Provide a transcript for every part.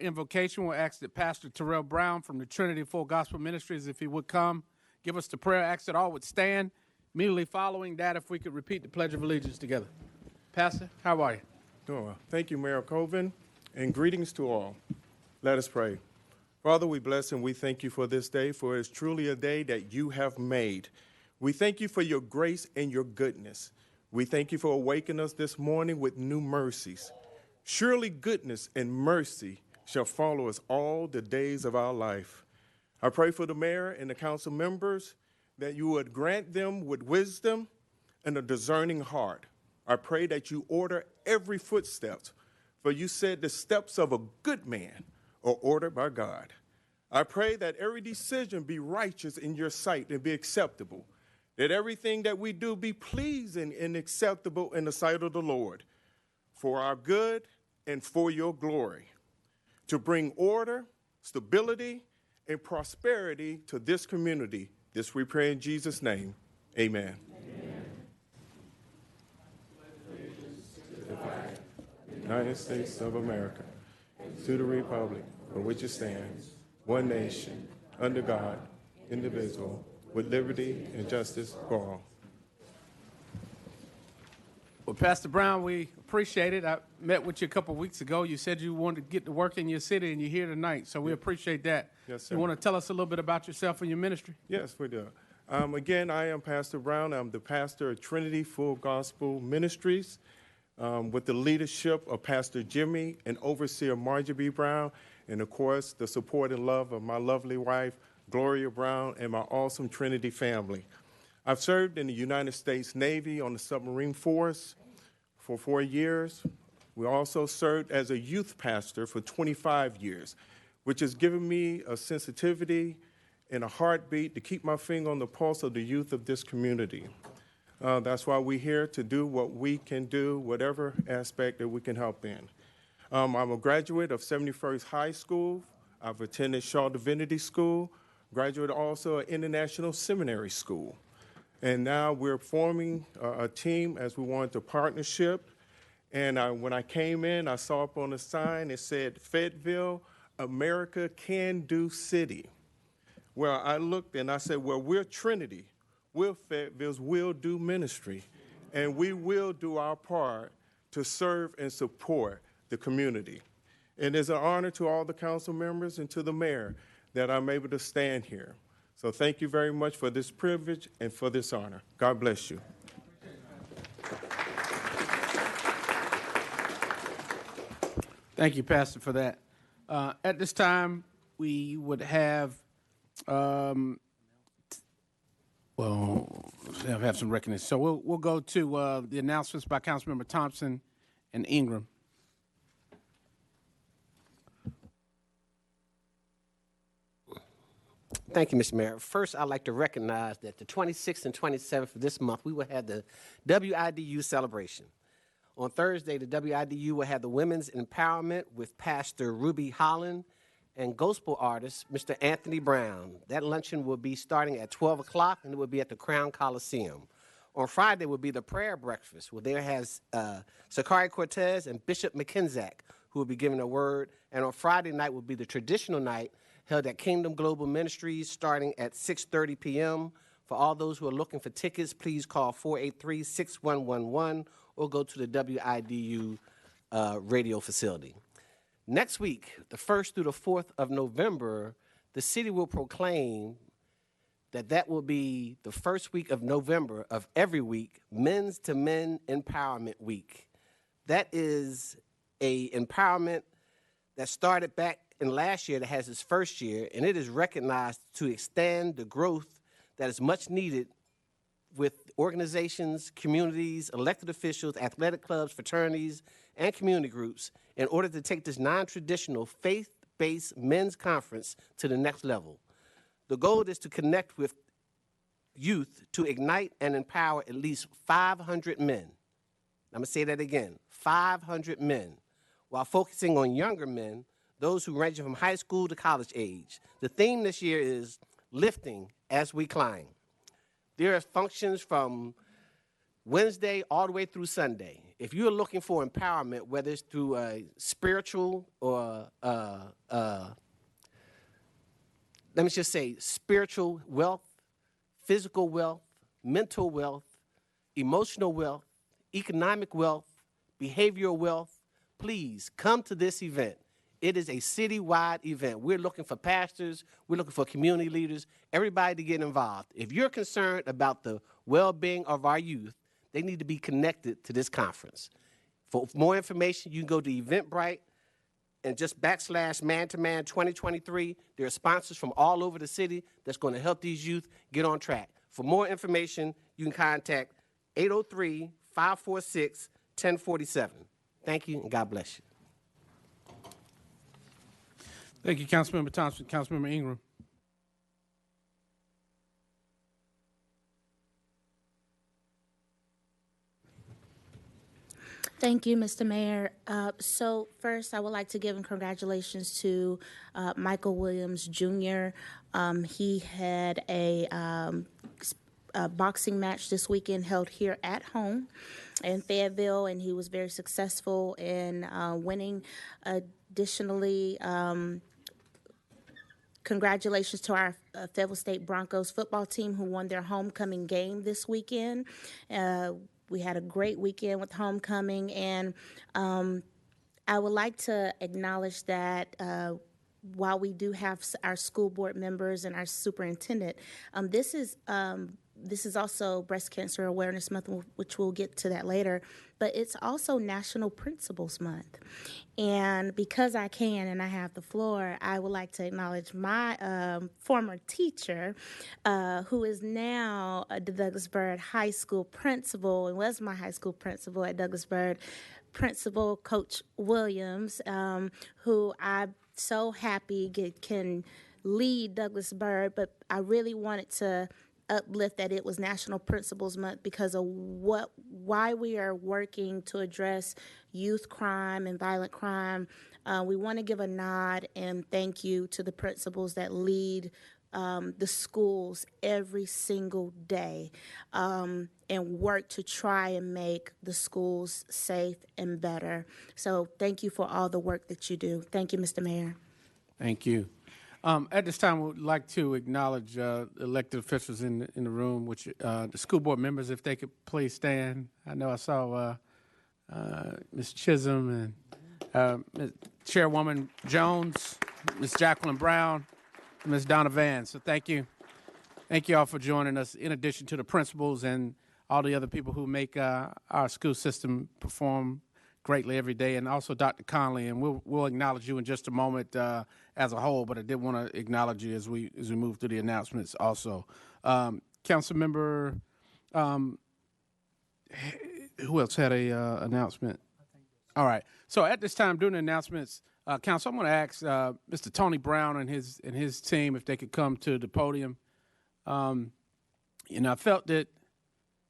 invocation, we'll ask that Pastor Terrell Brown from the Trinity Full Gospel Ministries, if he would come, give us the prayer. Ask that all would stand. Immediately following that, if we could repeat the Pledge of Allegiance together. Pastor, how are you? Doing well. Thank you, Mayor Colvin, and greetings to all. Let us pray. Father, we bless and we thank you for this day, for it's truly a day that you have made. We thank you for your grace and your goodness. We thank you for awakening us this morning with new mercies. Surely goodness and mercy shall follow us all the days of our life. I pray for the mayor and the council members that you would grant them with wisdom and a discerning heart. I pray that you order every footstep, for you said the steps of a good man are ordered by God. I pray that every decision be righteous in your sight and be acceptable, that everything that we do be pleasing and acceptable in the sight of the Lord, for our good and for your glory, to bring order, stability, and prosperity to this community. This we pray in Jesus' name. Amen. United States of America, to the republic for which it stands, one nation, under God, indivisible, with liberty and justice for all. Well, Pastor Brown, we appreciate it. I met with you a couple of weeks ago. You said you wanted to get to work in your city, and you're here tonight, so we appreciate that. Yes, sir. You want to tell us a little bit about yourself and your ministry? Yes, we do. Again, I am Pastor Brown. I'm the pastor of Trinity Full Gospel Ministries, with the leadership of Pastor Jimmy and overseer Marjorie Brown, and of course, the support and love of my lovely wife, Gloria Brown, and my awesome Trinity family. I've served in the United States Navy on the submarine force for 4 years. We also served as a youth pastor for 25 years, which has given me a sensitivity and a heartbeat to keep my finger on the pulse of the youth of this community. That's why we're here to do what we can do, whatever aspect that we can help in. I'm a graduate of 71st High School. I've attended Shaw Divinity School, graduate also at International Seminary School. And now we're forming a team as we want a partnership. And when I came in, I saw up on the sign, it said, Fayetteville, America Can Do City. Well, I looked and I said, well, we're Trinity. We're Fayetteville's Will Do Ministry. And we will do our part to serve and support the community. And it's an honor to all the council members and to the mayor that I'm able to stand here. So thank you very much for this privilege and for this honor. God bless you. Thank you, Pastor, for that. At this time, we would have, we'll have some recognition. So we'll go to the announcements by Councilmember Thompson and Ingram. Thank you, Mr. Mayor. First, I'd like to recognize that the 26th and 27th of this month, we will have the WIDU celebration. On Thursday, the WIDU will have the Women's Empowerment with Pastor Ruby Holland and gospel artist, Mr. Anthony Brown. That luncheon will be starting at 12 o'clock, and it will be at the Crown Coliseum. On Friday will be the prayer breakfast, where there has Sakari Cortez and Bishop McKenzack, who will be giving a word. And on Friday night will be the traditional night held at Kingdom Global Ministries starting at 6:30 p.m. For all those who are looking for tickets, please call 483-6111 or go to the WIDU radio facility. Next week, the 1st through the 4th of November, the city will proclaim that will be the first week of November of every week, Men's to Men Empowerment Week. That is a empowerment that started back in last year that has its first year, and it is recognized to extend the growth that is much needed with organizations, communities, elected officials, athletic clubs, fraternities, and community groups in order to take this non-traditional faith-based men's conference to the next level. The goal is to connect with youth to ignite and empower at least 500 men. I'm going to say that again, 500 men, while focusing on younger men, those who range from high school to college age. The theme this year is lifting as we climb. There are functions from Wednesday all the way through Sunday. if you're looking for empowerment, whether it's through spiritual or let me just say spiritual wealth, physical wealth, mental wealth, emotional wealth, economic wealth, behavioral wealth, please come to this event. It is a citywide event. We're looking for pastors. We're looking for community leaders, everybody to get involved. If you're concerned about the well-being of our youth, they need to be connected to this conference. For more information, you can go to Eventbrite and just /Man-to-Man 2023. There are sponsors from all over the city that's going to help these youth get on track. For more information, you can contact 803-546-1047. Thank you, and God bless you. Thank you, Councilmember Thompson. Councilmember Ingram. Thank you, Mr. Mayor. So first, I would like to give congratulations to Michael Williams, Jr. He had a boxing match this weekend held here at home in Fayetteville, and he was very successful in winning. Additionally, congratulations to our Fayetteville State Broncos football team who won their homecoming game this weekend. We had a great weekend with homecoming, and I would like to acknowledge that while we do have our school board members and our superintendent, this is also Breast Cancer Awareness Month, which we'll get to that later, but it's also National Principals Month. And because I can and I have the floor, I would like to acknowledge my former teacher, who is now the Douglas Byrd High School principal and was my high school principal at Douglas Byrd, Principal Coach Williams, who I'm so happy can lead Douglas Byrd, but I really wanted to uplift that it was National Principals Month because of why we are working to address youth crime and violent crime. We want to give a nod and thank you to the principals that lead the schools every single day and work to try and make the schools safe and better. So thank you for all the work that you do. Thank you, Mr. Mayor. Thank you. At this time, we would like to acknowledge elected officials in the room, which the school board members, if they could please stand. I know I saw Ms. Chisholm and Ms. Chairwoman Jones, Ms. Jacqueline Brown, and Ms. Donna Van. So thank you. Thank you all for joining us, in addition to the principals and all the other people who make our school system perform greatly every day, and also Dr. Conley, and we'll acknowledge you in just a moment as a whole, but I did want to acknowledge you as we move through the announcements also. Council member, who else had a announcement? All right. So at this time, during the announcements, Council, I'm going to ask Mr. Tony Brown and his team if they could come to the podium. I felt it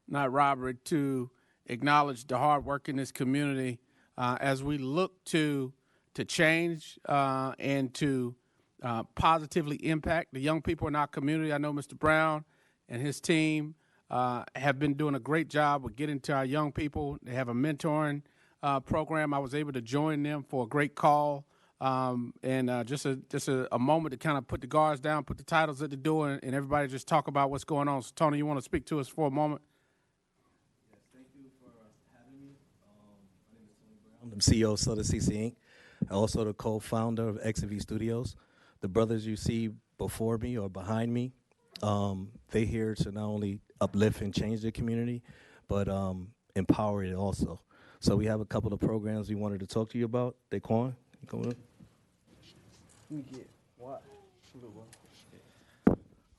not robbery to acknowledge the hard work in this community as we look to change and to positively impact the young people in our community. I know Mr. Brown and his team have been doing a great job with getting to our young people. They have a mentoring program. I was able to join them for a great call and just a moment to kind of put the guards down, put the titles at the door, and everybody just talk about what's going on. So, Tony, you want to speak to us for a moment? I'm the CEO of Southern CC Inc., also the co-founder of XV Studios. The brothers you see before me or behind me, they're here to not only uplift and change the community, but empower it also. So we have a couple of programs we wanted to talk to you about. Daquan, you coming up?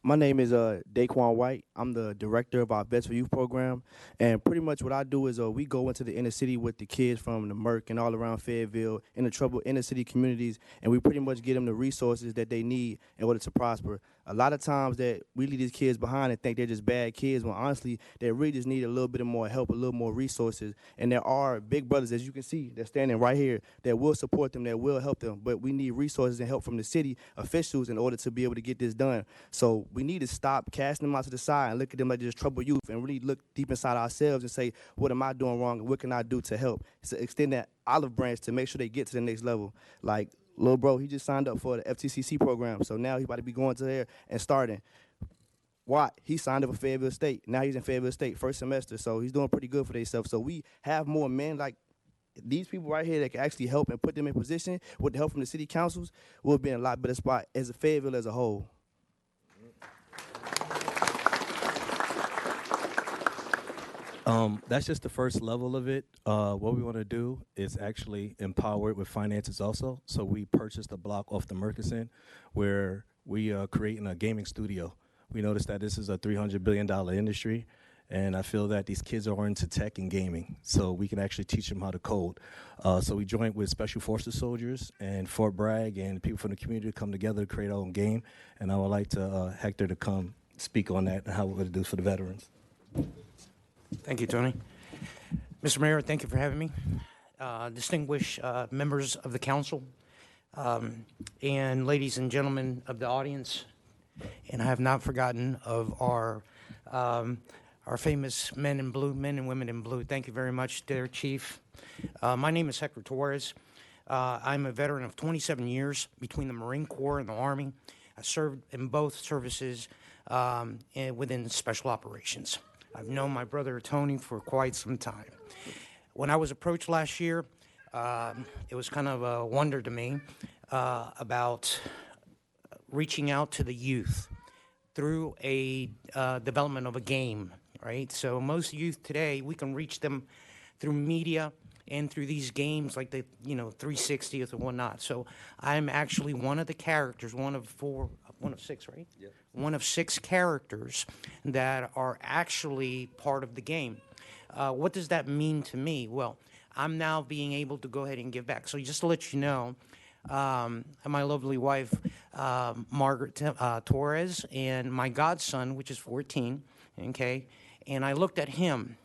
My name is Daquan White. I'm the director of our Vets for Youth program. And pretty much what I do is we go into the inner city with the kids from the Merck and all around Fayetteville in the troubled inner city communities, and we pretty much get them the resources that they need in order to prosper. A lot of times that we leave these kids behind and think they're just bad kids, when honestly, they really just need a little bit more help, a little more resources. And there are big brothers, as you can see, that's standing right here, that will support them, that will help them. But we need resources and help from the city officials in order to be able to get this done. So we need to stop casting them out to the side and look at them like just troubled youth and really look deep inside ourselves and say, what am I doing wrong and what can I do to help? So extend that olive branch to make sure they get to the next level. Like, little bro, he just signed up for the FTCC program, so now he's about to be going to there and starting. Watt, he signed up for Fayetteville State. Now he's in Fayetteville State, first semester, so he's doing pretty good for themselves. So we have more men like these people right here that can actually help and put them in position with the help from the city councils. We'll be in a lot better spot as a Fayetteville as a whole. That's just the first level of it. What we want to do is actually empower it with finances also. So we purchased a block off the Murchison where we are creating a gaming studio. We noticed that this is a $300 billion industry, and I feel that these kids are into tech and gaming, so we can actually teach them how to code. So we joined with Special Forces soldiers and Fort Bragg and people from the community to come together to create our own game, and I would like to Hector to come speak on that and how we're going to do for the veterans. Thank you, Tony. Mr. Mayor, thank you for having me. Distinguished members of the council, and ladies and gentlemen of the audience, and I have not forgotten of our famous men in blue, men and women in blue. Thank you very much, dear Chief. My name is Hector Torres. I'm a veteran of 27 years between the Marine Corps and the Army. I served in both services within special operations. I've known my brother Tony for quite some time. When I was approached last year, it was kind of a wonder to me about reaching out to the youth through a development of a game, right? So most youth today, we can reach them through media and through these games like the 360th and whatnot. So I'm actually one of the characters, one of six, right? Yeah. One of 6 characters that are actually part of the game. What does that mean to me? Well, I'm now being able to go ahead and give back. So just to let you know, my lovely wife, Margaret Torres, and my godson, which is 14, okay? And I looked at him,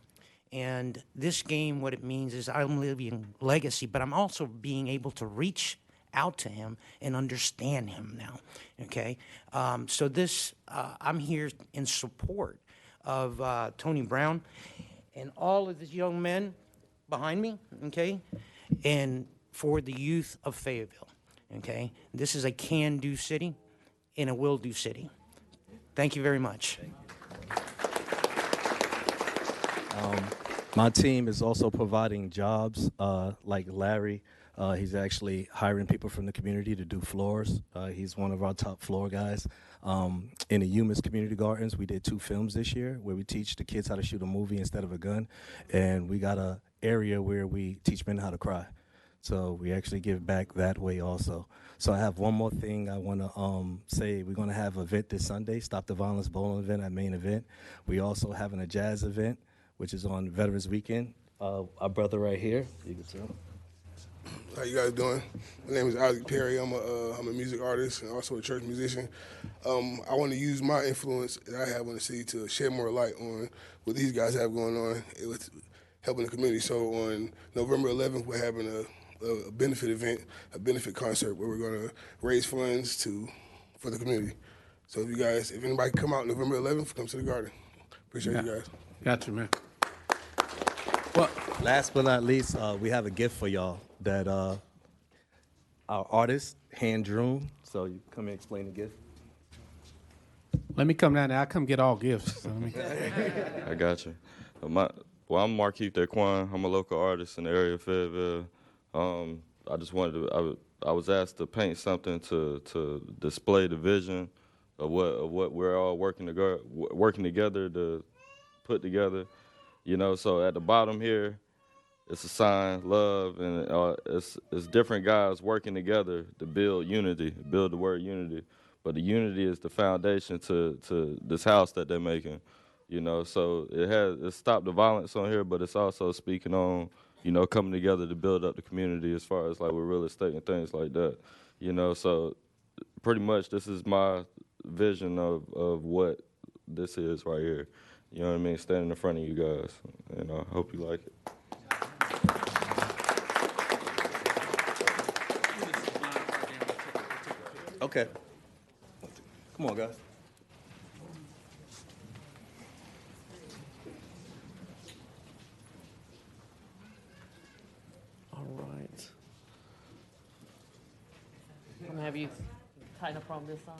and this game, what it means is I'm living legacy, but I'm also being able to reach out to him and understand him now, okay? So this, I'm here in support of Tony Brown and all of these young men behind me, okay? And for the youth of Fayetteville, okay? This is a can-do city and a will-do city. Thank you very much. My team is also providing jobs, like Larry. He's actually hiring people from the community to do floors. He's one of our top floor guys. In the UMass Community Gardens, we did 2 films this year where we teach the kids how to shoot a movie instead of a gun. And we got an area where we teach men how to cry. So we actually give back that way also. So I have one more thing I want to say. We're going to have an event this Sunday, Stop the Violence Bowling event at main event. We also having a jazz event, which is on Veterans Weekend. Our brother right here, you can tell. How you guys doing? My name is Isaac Perry. I'm a music artist and also a church musician. I want to use my influence that I have on the city to shed more light on what these guys have going on with helping the community. So on November 11th, we're having a benefit event, a benefit concert where we're going to raise funds for the community. So if anybody can come out November 11th, come to the garden. Appreciate you guys. Got you, man. Well, last but not least, we have a gift for y'all that our artist hand drew. So you come and explain the gift. let me come down there. I come get all gifts. So I got you. I'm Markeith Daquan. I'm a local artist in the area of Fayetteville. I just wanted to. I was asked to paint something to display the vision of what we're all working together to put together. You know, so at the bottom here, it's a sign, love, and it's different guys working together to build unity, build the word unity. But the unity is the foundation to this house that they're making. You know, so it's Stop the Violence on here, but it's also speaking on, you know, coming together to build up the community as far as like with real estate and things like that. You know, so pretty much this is my vision of what this is right here. You know what I mean? Standing in front of you guys, and I hope you like it. Okay. Come on, guys. have you tighten up on this side.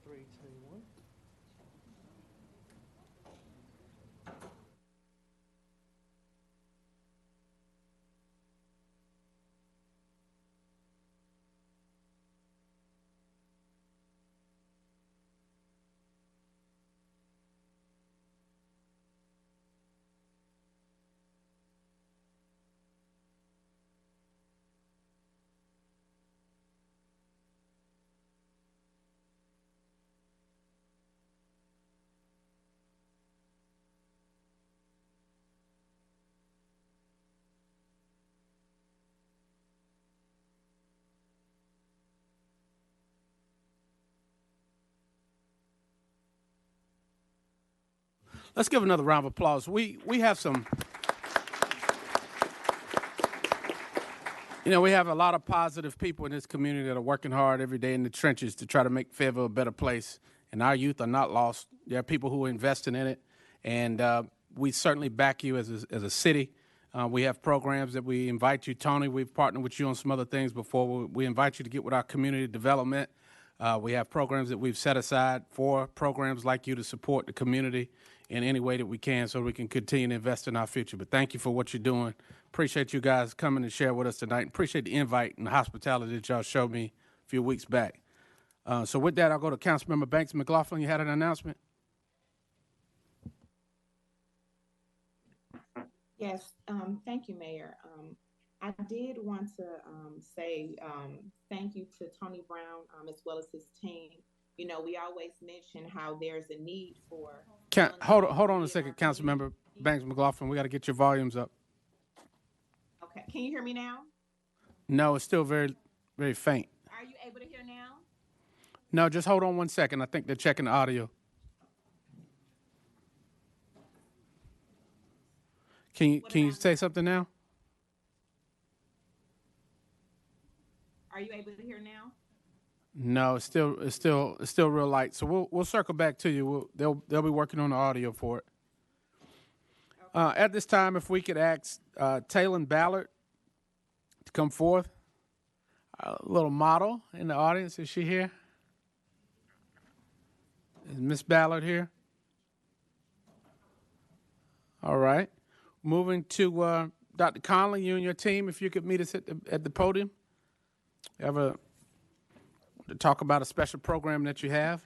Three, two, one. Let's give another round of applause. We have some, we have a lot of positive people in this community that are working hard every day in the trenches to try to make Fayetteville a better place. And our youth are not lost. There are people who are investing in it. And we certainly back you as a city. We have programs that we invite you, Tony. We've partnered with you on some other things before. We invite you to get with our community development. We have programs that we've set aside for programs like you to support the community in any way that we can so we can continue to invest in our future. But thank you for what you're doing. Appreciate you guys coming and share with us tonight. Appreciate the invite and the hospitality that y'all showed me a few weeks back. So with that, I'll go to Councilmember Banks McLaughlin. You had an announcement? Yes, thank you, Mayor. I did want to say thank you to Tony Brown as well as his team. You know, we always mention how there's a need for. Hold on a second, Councilmember Banks McLaughlin. We got to get your volumes up. Okay, can you hear me now? No, it's still very, very faint. Are you able to hear now? No, just hold on 1 second. I think they're checking the audio. Can you say something now? Are you able to hear now? No, it's still real light. So we'll circle back to you. They'll be working on the audio for it. Okay. At this time, if we could ask Taylon Ballard to come forth, a little model in the audience. Is she here? Is Miss Ballard here? All right. Moving to Dr. Conley, you and your team, if you could meet us at the podium. To talk about a special program that you have.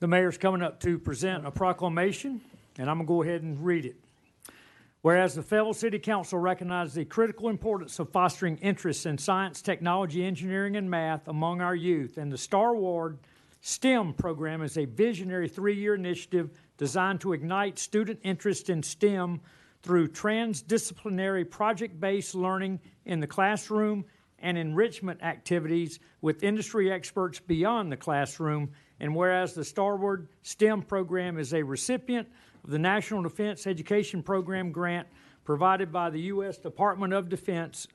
The mayor's coming up to present a proclamation, and I'm going to go ahead and read it. Whereas the Fayetteville City Council recognizes the critical importance of fostering interest in science, technology, engineering, and math among our youth, and the Star Award STEM program is a visionary 3-year initiative designed to ignite student interest in STEM through transdisciplinary project-based learning in the classroom and enrichment activities with industry experts beyond the classroom. And whereas the Starward STEM program is a recipient of the National Defense Education Program grant provided by the U.S. Department of Defense,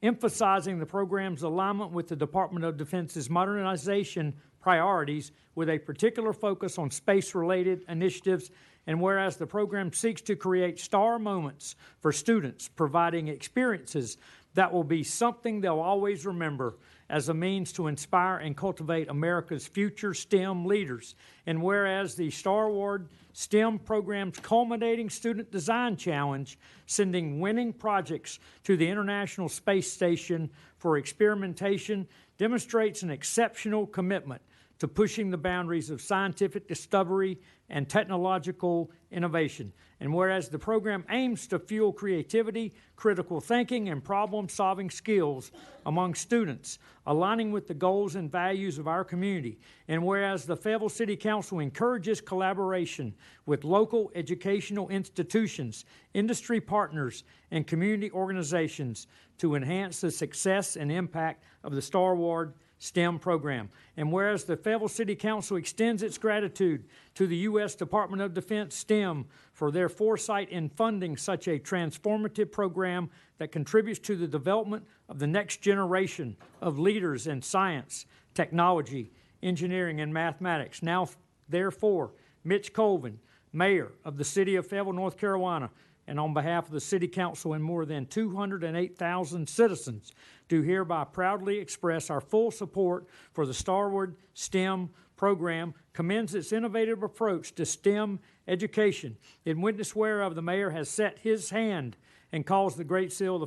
emphasizing the program's alignment with the Department of Defense's modernization priorities with a particular focus on space-related initiatives. And whereas the program seeks to create star moments for students, providing experiences that will be something they'll always remember as a means to inspire and cultivate America's future STEM leaders. And whereas the Star Award STEM program's culminating Student Design Challenge, sending winning projects to the International Space Station for experimentation, demonstrates an exceptional commitment to pushing the boundaries of scientific discovery and technological innovation. And whereas the program aims to fuel creativity, critical thinking, and problem-solving skills among students, aligning with the goals and values of our community. And whereas the Fayetteville City Council encourages collaboration with local educational institutions, industry partners, and community organizations to enhance the success and impact of the Star Award STEM program. And whereas the Fayetteville City Council extends its gratitude to the U.S. Department of Defense STEM for their foresight in funding such a transformative program that contributes to the development of the next generation of leaders in science, technology, engineering, and mathematics. Now, therefore, Mitch Colvin, Mayor of the City of Fayetteville, North Carolina, and on behalf of the City Council and more than 208,000 citizens, do hereby proudly express our full support for the Starwood STEM program, commends its innovative approach to STEM education, in witness whereof the Mayor has set his hand and caused the Great Seal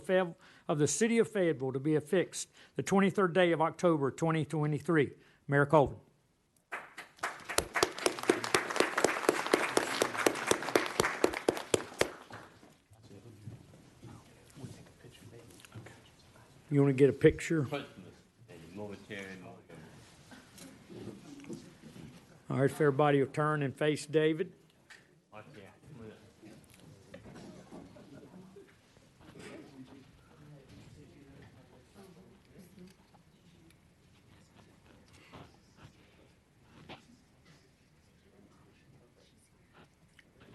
of the City of Fayetteville to be affixed the 23rd day of October 2023. Mayor Colvin. You want to get a picture? All right, if everybody will turn and face David.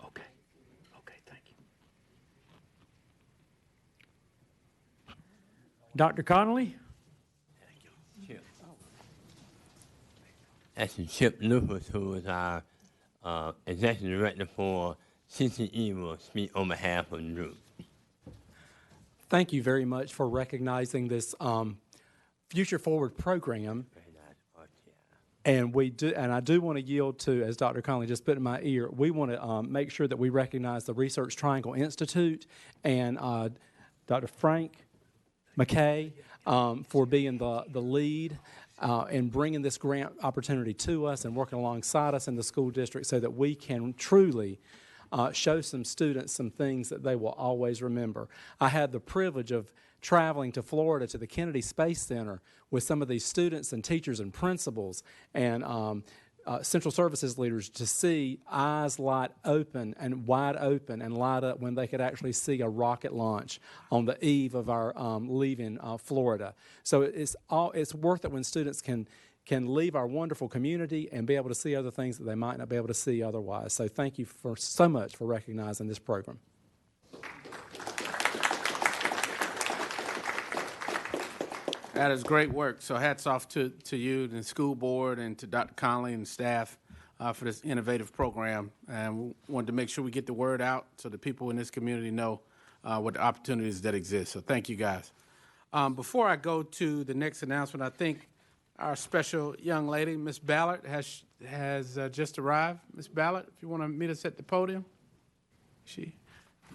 Okay, thank you. Dr. Connolly? That's Chip Lucas, who is our executive director for CCE, will speak on behalf of the group. Thank you very much for recognizing this Future Forward program. And I do want to yield to, as Dr. Connolly just put in my ear, we want to make sure that we recognize the Research Triangle Institute and Dr. Frank McKay for being the lead and bringing this grant opportunity to us and working alongside us in the school district so that we can truly show some students some things that they will always remember. I had the privilege of traveling to Florida to the Kennedy Space Center with some of these students and teachers and principals and Central Services leaders to see eyes light open and wide open and light up when they could actually see a rocket launch on the eve of our leaving Florida. So it's worth it when students can leave our wonderful community and be able to see other things that they might not be able to see otherwise. So thank you so much for recognizing this program. That is great work. So hats off to you and the school board and to Dr. Connolly and staff for this innovative program. And we wanted to make sure we get the word out so that people in this community know what the opportunities that exist. So thank you, guys. Before I go to the next announcement, I think our special young lady, Miss Ballard, has just arrived. Miss Ballard, if you want to meet us at the podium.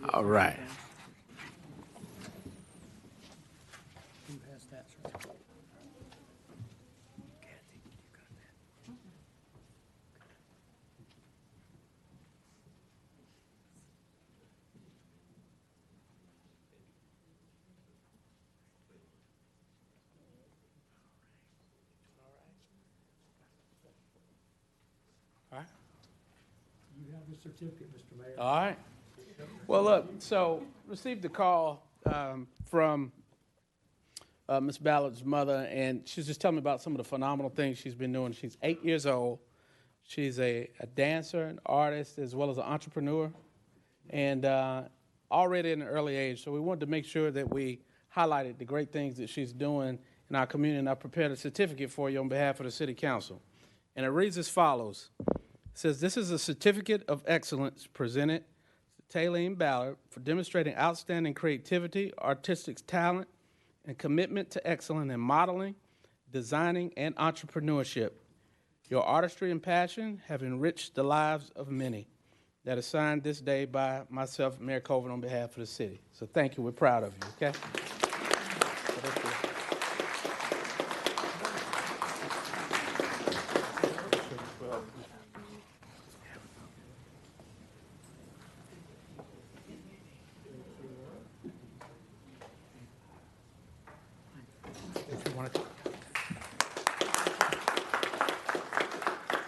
All right. You have the certificate, Mr. Mayor. All right. Well, look, so received a call from Miss Ballard's mother, and she's just telling me about some of the phenomenal things she's been doing. She's 8 years old. She's a dancer, an artist, as well as an entrepreneur, and already in an early age. So we wanted to make sure that we highlighted the great things that she's doing in our community, and I prepared a certificate for you on behalf of the City Council. And it reads as follows. It says, this is a certificate of excellence presented to Taylene Ballard for demonstrating outstanding creativity, artistic talent, and commitment to excellence in modeling, designing, and entrepreneurship. Your artistry and passion have enriched the lives of many. That is signed this day by myself, Mayor Colvin, on behalf of the city. So thank you. We're proud of you, okay?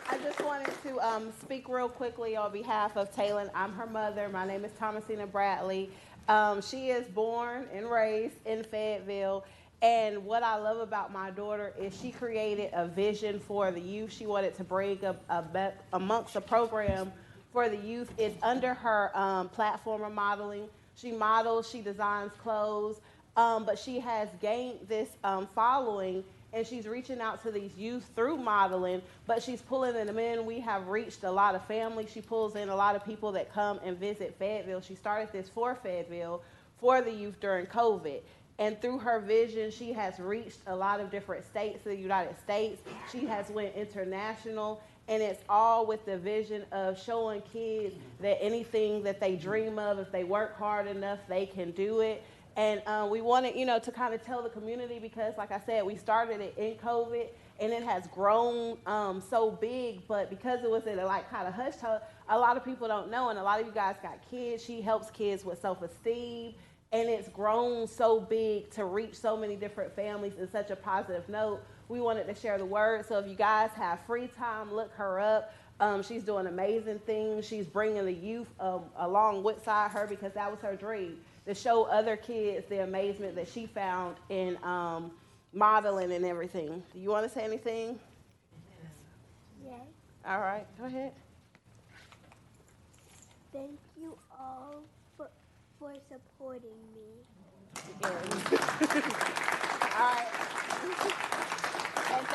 I just wanted to speak real quickly on behalf of Taylor. I'm her mother. My name is Thomasina Bradley. She is born and raised in Fayetteville, And what I love about my daughter is she created a vision for the youth. She wanted to bring amongst a program for the youth. It's under her platform of modeling. She models, she designs clothes, but she has gained this following, and she's reaching out to these youth through modeling, but she's pulling them in. We have reached a lot of families. She pulls in a lot of people that come and visit Fayetteville. She started this for Fayetteville for the youth during COVID. And through her vision, she has reached a lot of different states of the United States. She has went international, and it's all with the vision of showing kids that anything that they dream of, if they work hard enough, they can do it. And we wanted, to kind of tell the community, because like I said, we started it in COVID, and it has grown so big, but because it was in a kind of hush, a lot of people don't know, and a lot of you guys got kids. She helps kids with self-esteem. And it's grown so big to reach so many different families in such a positive note. We wanted to share the word. So if you guys have free time, look her up. She's doing amazing things. She's bringing the youth along with her, because that was her dream, to show other kids the amazement that she found in modeling and everything. Do you want to say anything? Yes. All right, go ahead. Thank you all for supporting me. All right. And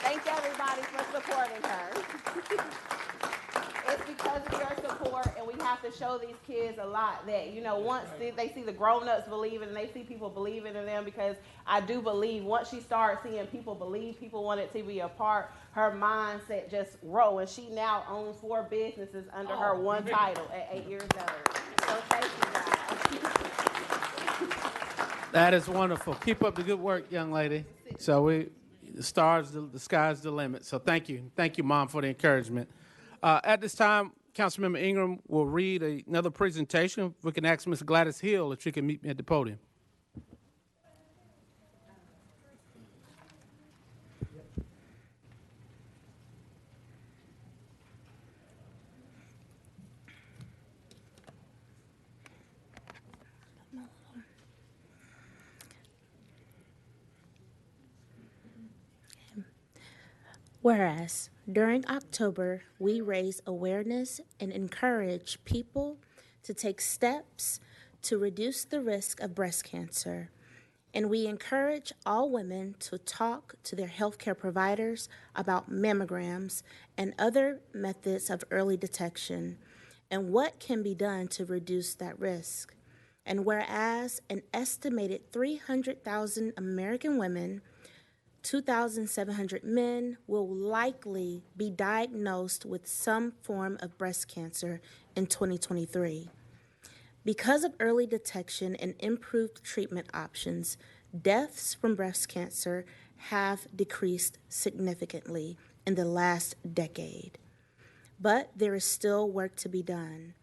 thank everybody for supporting her. It's because of your support, and we have to show these kids a lot that, once they see the grown-ups believing, and they see people believing in them, because I do believe once she starts seeing people believe, people want it to be a part, her mindset just grow, and she now owns 4 businesses under her one title at 8 years old. So thank you, guys. That is wonderful. Keep up the good work, young lady. So the sky's the limit. So thank you. Thank you, Mom, for the encouragement. At this time, Councilmember Ingram will read another presentation. We can ask Ms. Gladys Hill if she can meet me at the podium. Whereas, during October, we raise awareness and encourage people to take steps to reduce the risk of breast cancer. And we encourage all women to talk to their healthcare providers about mammograms and other methods of early detection and what can be done to reduce that risk. And whereas an estimated 300,000 American women, 2,700 men will likely be diagnosed with some form of breast cancer in 2023. Because of early detection and improved treatment options, deaths from breast cancer have decreased significantly in the last decade. But there is still work to be done.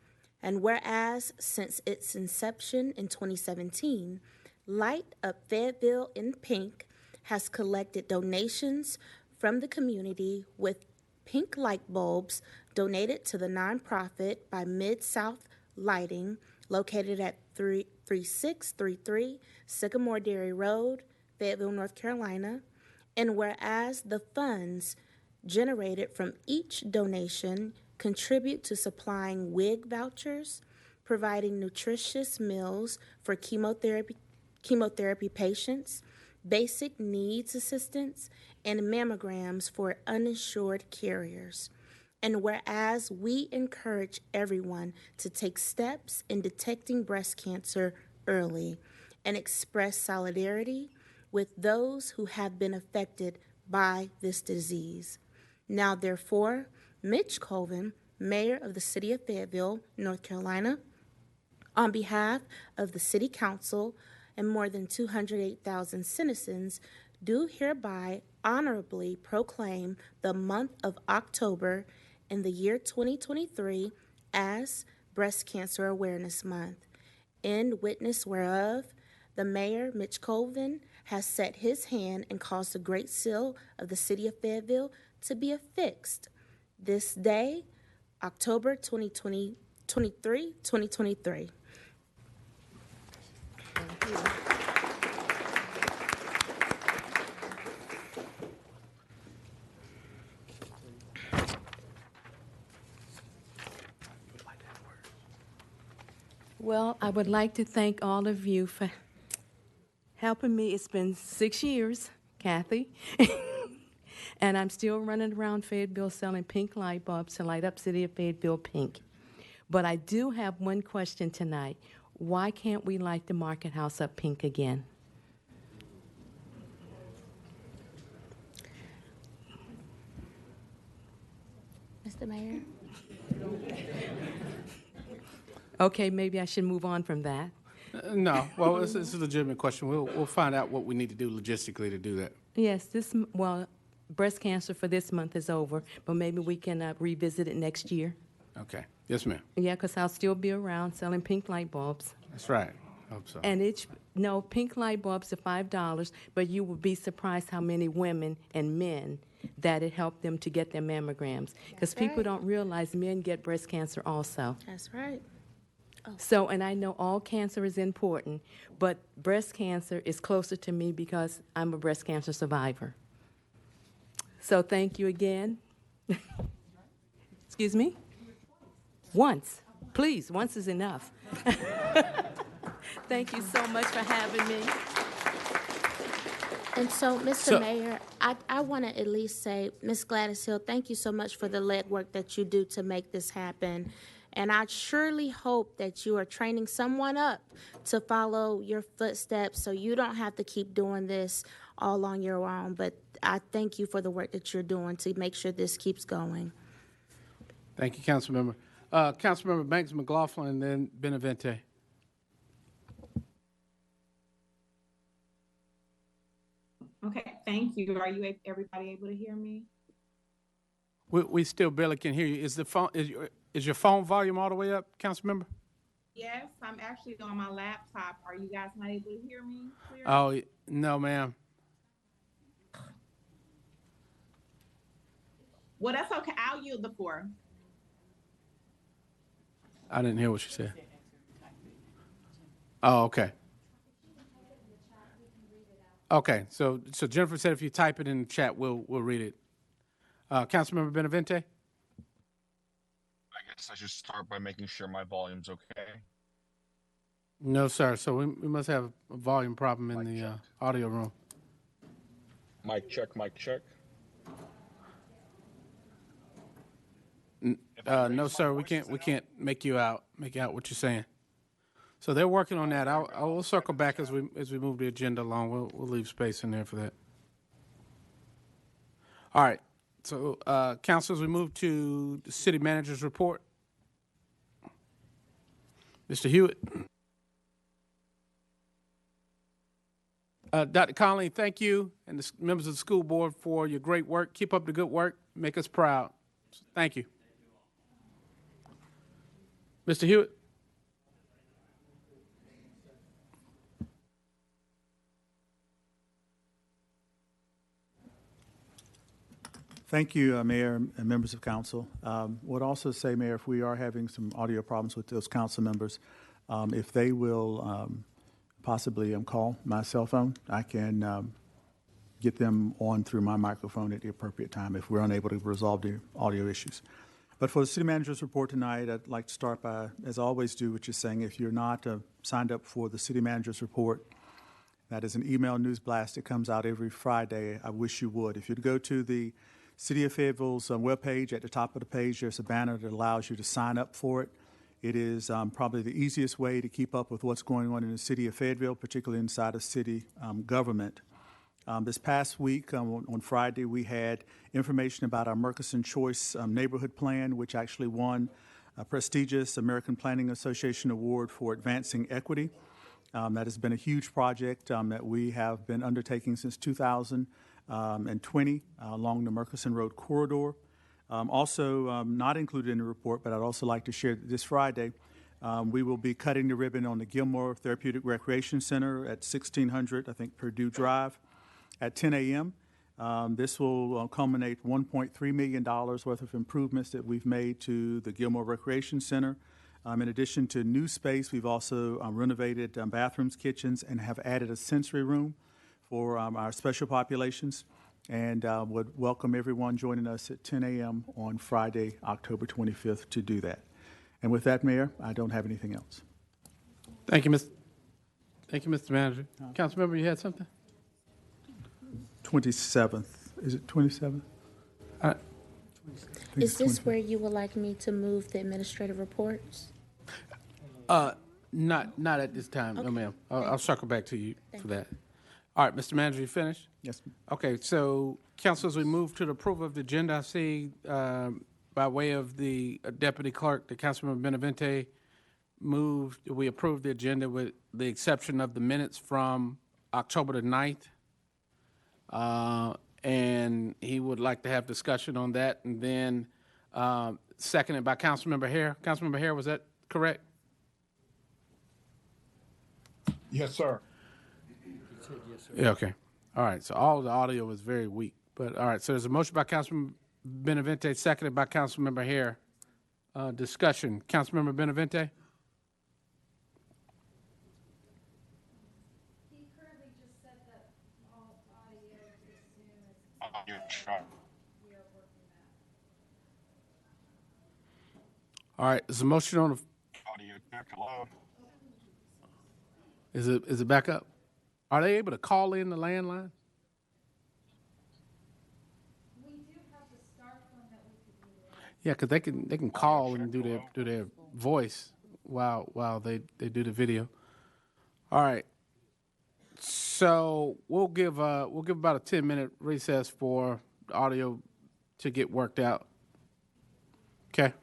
And whereas since its inception in 2017, Light Up Fayetteville in Pink has collected donations from the community, with pink light bulbs donated to the nonprofit by Mid-South Lighting, located at 3633 Sycamore Dairy Road, Fayetteville, North Carolina. And whereas the funds generated from each donation contribute to supplying wig vouchers, providing nutritious meals for chemotherapy patients, basic needs assistance, and mammograms for uninsured carriers. And whereas we encourage everyone to take steps in detecting breast cancer early and express solidarity with those who have been affected by this disease. Now, therefore, Mitch Colvin, Mayor of the City of Fayetteville, North Carolina, on behalf of the City Council and more than 208,000 citizens, do hereby honorably proclaim the month of October in the year 2023 as Breast Cancer Awareness Month. In witness whereof, the Mayor, Mitch Colvin, has set his hand and caused the Great Seal of the City of Fayetteville to be affixed this day, October 2023. Well, I would like to thank all of you for helping me. It's been 6 years, Kathy, and I'm still running around Fayetteville selling pink light bulbs to light up City of Fayetteville pink. But I do have one question tonight. Why can't we light the Market House up pink again? Mr. Mayor? Okay, maybe I should move on from that. No, well, it's a legitimate question. We'll find out what we need to do logistically to do that. Yes, well, breast cancer for this month is over, but maybe we can revisit it next year. Okay. Yes, ma'am. Yeah, because I'll still be around selling pink light bulbs. That's right. Hope so. And pink light bulbs are $5, but you will be surprised how many women and men that it helped them to get their mammograms. Because people right. don't realize men get breast cancer also. That's right. So, and I know all cancer is important, but breast cancer is closer to me because I'm a breast cancer survivor. So thank you again. Excuse me? Once. Please, once is enough. Thank you so much for having me. And so, Mr. Mayor, I want to at least say, Ms. Gladys Hill, thank you so much for the legwork that you do to make this happen. And I surely hope that you are training someone up to follow your footsteps so you don't have to keep doing this all on your own. But I thank you for the work that you're doing to make sure this keeps going. Thank you, Councilmember. Councilmember Banks McLaughlin and then Benavente. Okay, thank you. Are you everybody able to hear me? We still barely can hear you. Is the phone is your phone volume all the way up, Councilmember? Yes, I'm actually on my laptop. Are you guys not able to hear me clearly? Oh, no, ma'am. Well, that's okay. I'll yield the floor. I didn't hear what she said. Oh, okay. Okay, so Jennifer said if you type it in the chat, we'll read it. Councilmember Benavente? I guess I should start by making sure my volume's okay. No, sir. So we must have a volume problem in the audio room. Mic check, mic check. No, sir. We can't make out what you're saying. So they're working on that. I will circle back as we move the agenda along. We'll leave space in there for that. All right. So, councilors, we move to the city manager's report. Mr. Hewitt. Dr. Conley, thank you and the members of the school board for your great work. Keep up the good work. Make us proud. Thank you. Mr. Hewitt. Thank you, Mayor and members of council. Would also say, Mayor, if we are having some audio problems with those council members, if they will possibly call my cell phone, I can get them on through my microphone at the appropriate time if we're unable to resolve the audio issues. But for the city manager's report tonight, I'd like to start by, as I always do, which is saying if you're not signed up for the city manager's report, that is an email news blast that comes out every Friday. I wish you would. If you'd go to the City of Fayetteville's webpage, at the top of the page, there's a banner that allows you to sign up for it. It is probably the easiest way to keep up with what's going on in the city of Fayetteville, particularly inside of city government. This past week, on Friday, we had information about our Murchison Choice neighborhood plan, which actually won a prestigious American Planning Association Award for advancing equity. That has been a huge project that we have been undertaking since 2020 along the Murchison Road corridor. Also not included in the report, but I'd also like to share that this Friday we will be cutting the ribbon on the Gilmore Therapeutic Recreation Center at 1600, I think, Purdue Drive at 10 a.m. This will culminate $1.3 million worth of improvements that we've made to the Gilmore Recreation Center. In addition to new space, we've also renovated bathrooms, kitchens, and have added a sensory room for our special populations, and would welcome everyone joining us at 10 a.m. on Friday, October 25th to do that. And with that, Mayor, I don't have anything else. Thank you, Mr. Manager. Councilmember, you had something? 27th. Is it 27th? Is this where you would like me to move the administrative reports? Not at this time, no, ma'am. I'll circle back to you for that. All right, Mr. Manager, you finished? Yes. Okay, so council, as we move to the approval of the agenda, I see by way of the deputy clerk, the Councilmember Benavente we approved the agenda with the exception of the minutes from October the 9th. And he would like to have discussion on that. And then seconded by Councilmember Hare. Councilmember Hare, was that correct? Yes, sir. Yeah, okay. All right, so all the audio was very weak. But all right, so there's a motion by Councilmember Benavente, seconded by Councilmember Hare. Discussion. Councilmember Benavente? All right, there's a motion on the, Audio check, hello. is it back up? Are they able to call in the landline? Yeah, because they can call and do their voice while they do the video. All right. So we'll give about a 10-minute recess for the audio to get worked out. Okay.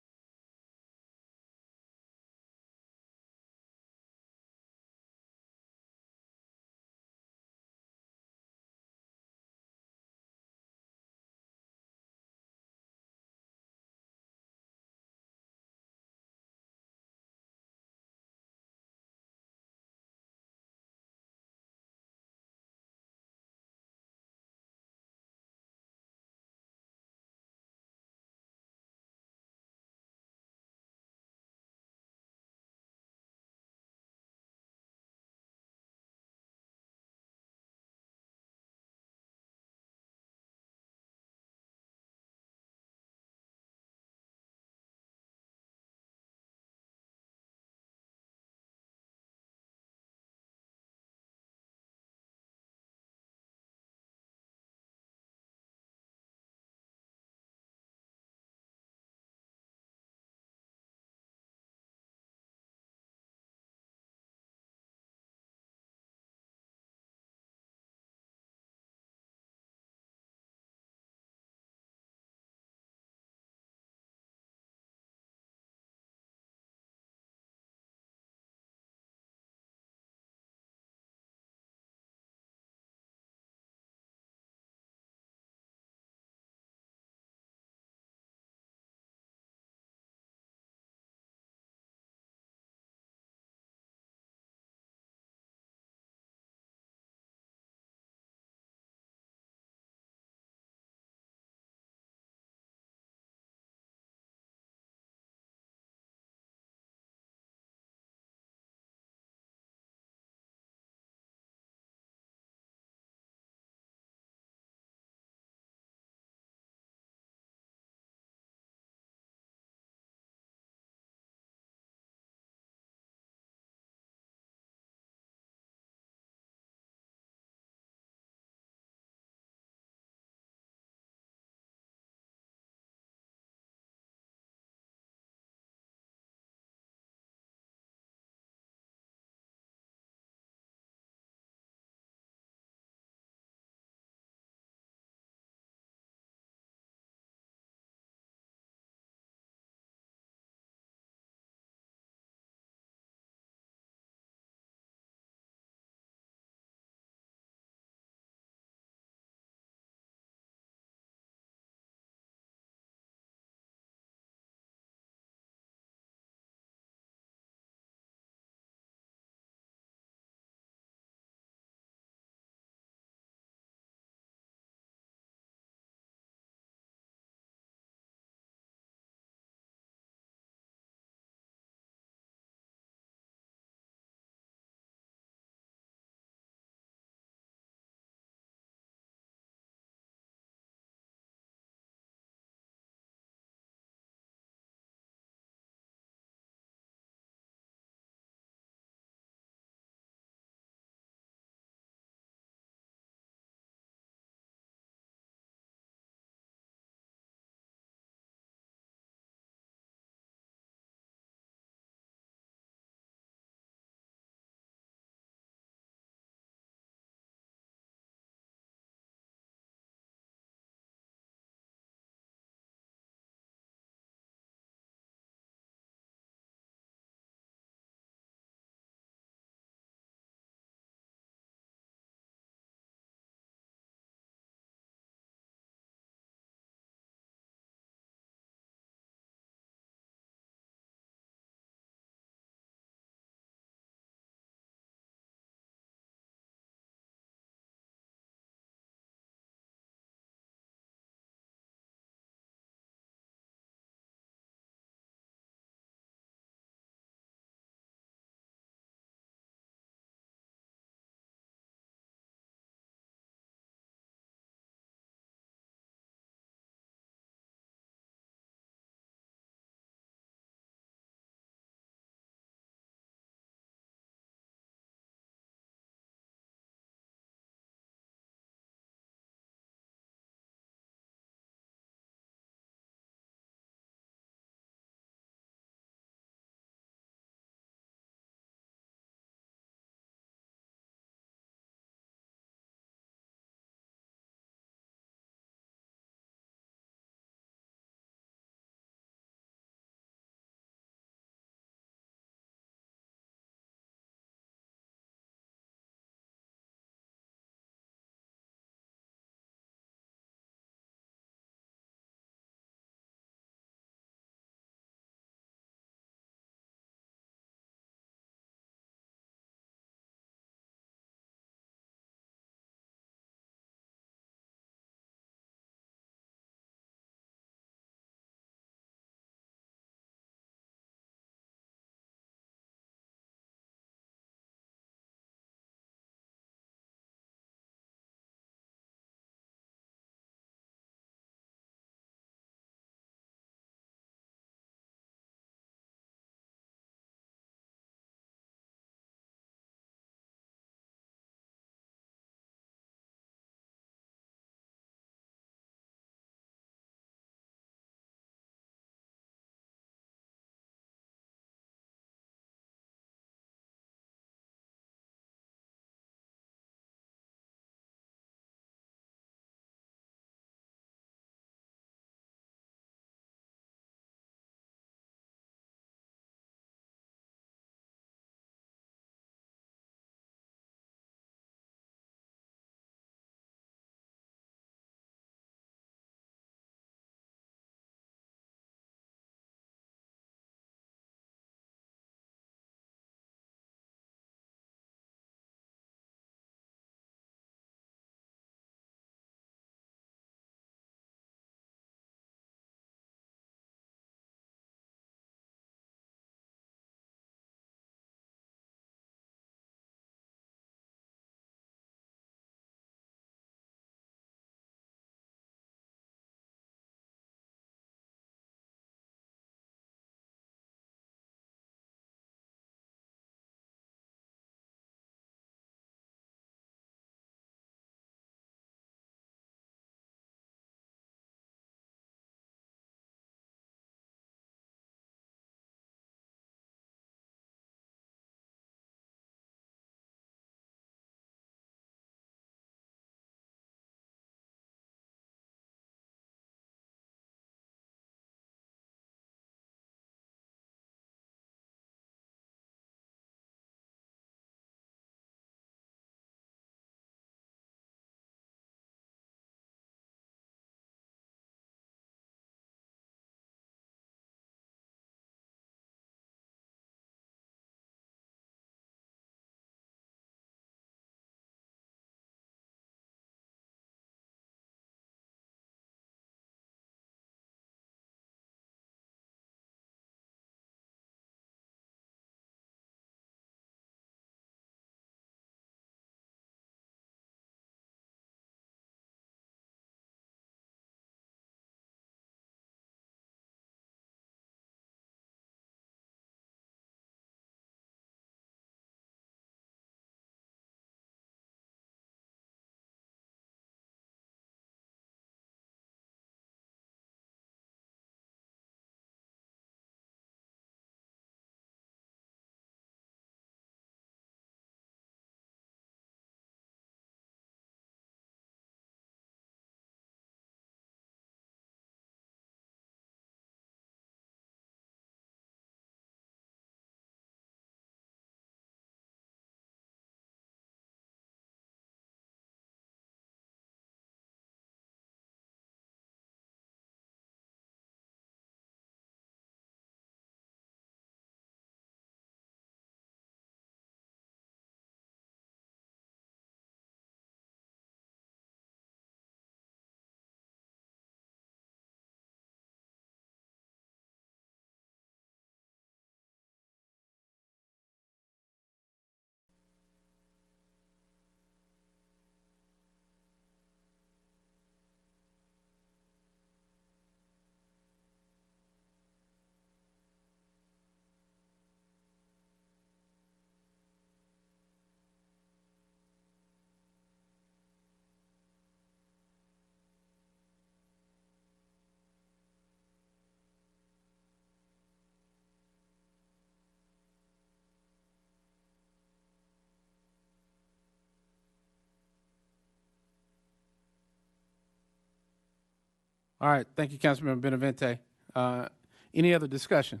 All right, thank you, Councilmember Benavente. Any other discussion?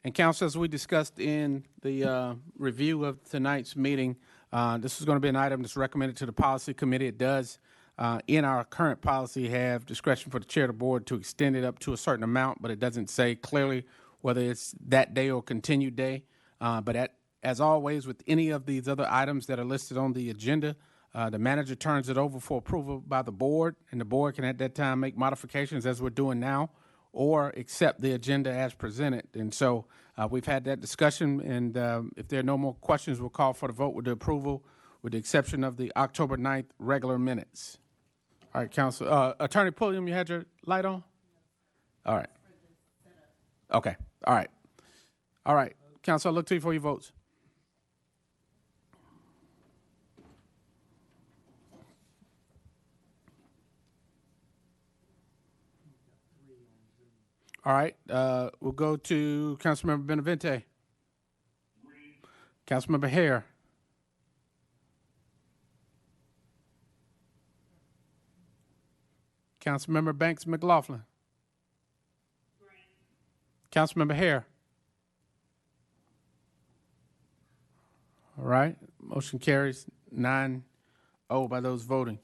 And council, as we discussed in the review of tonight's meeting, this is going to be an item that's recommended to the policy committee. It does, in our current policy, have discretion for the chair of the board to extend it up to a certain amount, but it doesn't say clearly whether it's that day or continued day. But as always, with any of these other items that are listed on the agenda, the manager turns it over for approval by the board, and the board can at that time make modifications as we're doing now, or accept the agenda as presented. And so we've had that discussion, and if there are no more questions, we'll call for the vote with the approval, with the exception of the October 9th regular minutes. All right, Council. Attorney Pulliam, you had your light on? All right. Okay. All right. All right. Council, I'll look to you for your votes. All right, we'll go to Councilmember Benavente. Councilmember Hare. Councilmember Banks McLaughlin. Councilmember Hare. All right, motion carries 9-0 by those voting.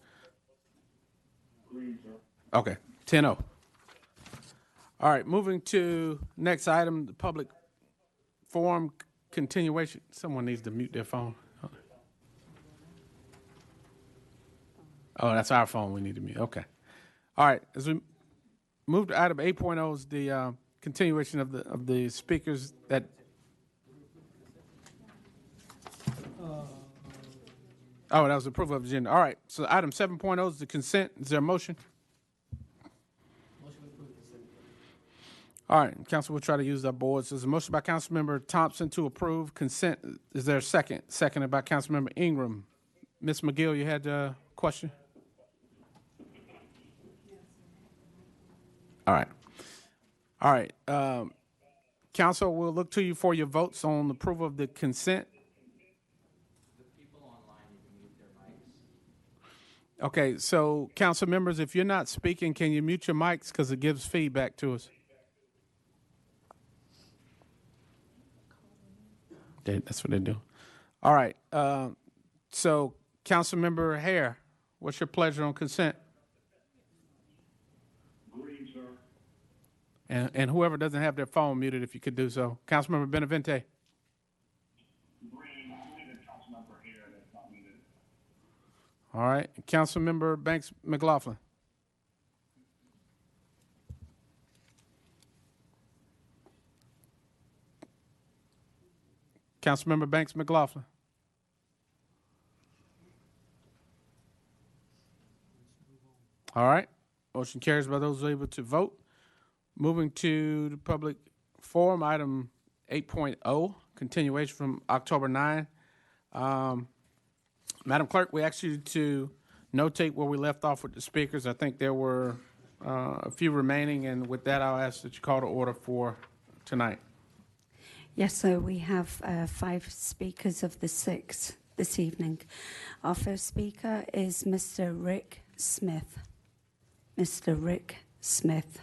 Okay, 10-0. All right, moving to next item, the public forum continuation. Someone needs to mute their phone. Oh, that's our phone we need to mute. Okay. All right, as we move to item 8.0 is the continuation of the speakers that. Oh, that was approval of agenda. All right, so item 7.0 is the consent. Is there a motion? All right, council will try to use our boards. There's a motion by Councilmember Thompson to approve consent. Is there a second? Seconded by Councilmember Ingram. Ms. McGill, you had a question? All right. All right. Council will look to you for your votes on approval of the consent. Okay, so council members, if you're not speaking, can you mute your mics because it gives feedback to us? That's what they do. All right. So, Councilmember Hare, what's your pleasure on consent? Green, sir. And whoever doesn't have their phone muted, if you could do so. Councilmember Benavente. Green, only the council member here that's not muted. All right. Councilmember Banks McLaughlin. Councilmember Banks McLaughlin. All right. Motion carries by those able to vote. Moving to the public forum, item 8.0, continuation from October 9. Madam Clerk, we asked you to notate where we left off with the speakers. I think there were a few remaining, and with that, I'll ask that you call to order for tonight. Yes, so we have 5 speakers of the 6 this evening. Our first speaker is Mr. Rick Smith. Mr. Rick Smith.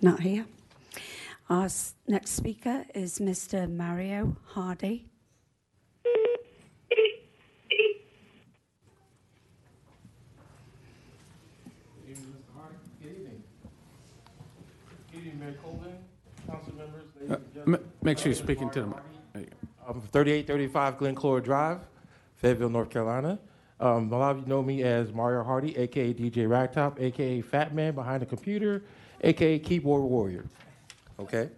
Not here. Our next speaker is Mr. Mario Hardy. Make sure you're speaking to them. 3835 Glencore Drive, Fayetteville, North Carolina. A lot of you know me as Mario Hardy, a.k.a. DJ Ragtop, a.k.a. Fat Man Behind the Computer, a.k.a. Keyboard Warrior. Okay?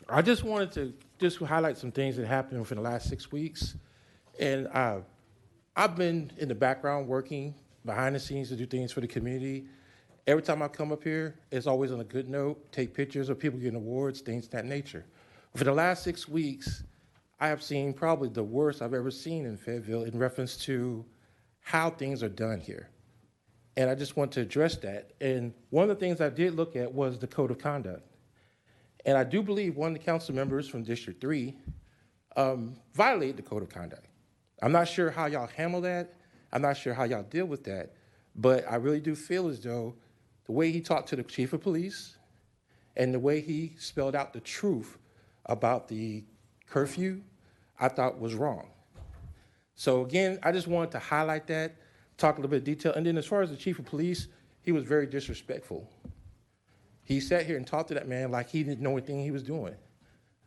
I just wanted to just highlight some things that happened within the last 6 weeks. And I've been in the background working behind the scenes to do things for the community. Every time I come up here, it's always on a good note, take pictures of people getting awards, things of that nature. For the last 6 weeks, I have seen probably the worst I've ever seen in Fayetteville in reference to how things are done here. And I just want to address that. And one of the things I did look at was the code of conduct. And I do believe one of the council members from District 3 violated the code of conduct. I'm not sure how y'all handle that. I'm not sure how y'all deal with that. But I really do feel as though the way he talked to the chief of police and the way he spelled out the truth about the curfew, I thought was wrong. So again, I just wanted to highlight that, talk a little bit of detail. And then as far as the chief of police, he was very disrespectful. He sat here and talked to that man like he didn't know anything he was doing.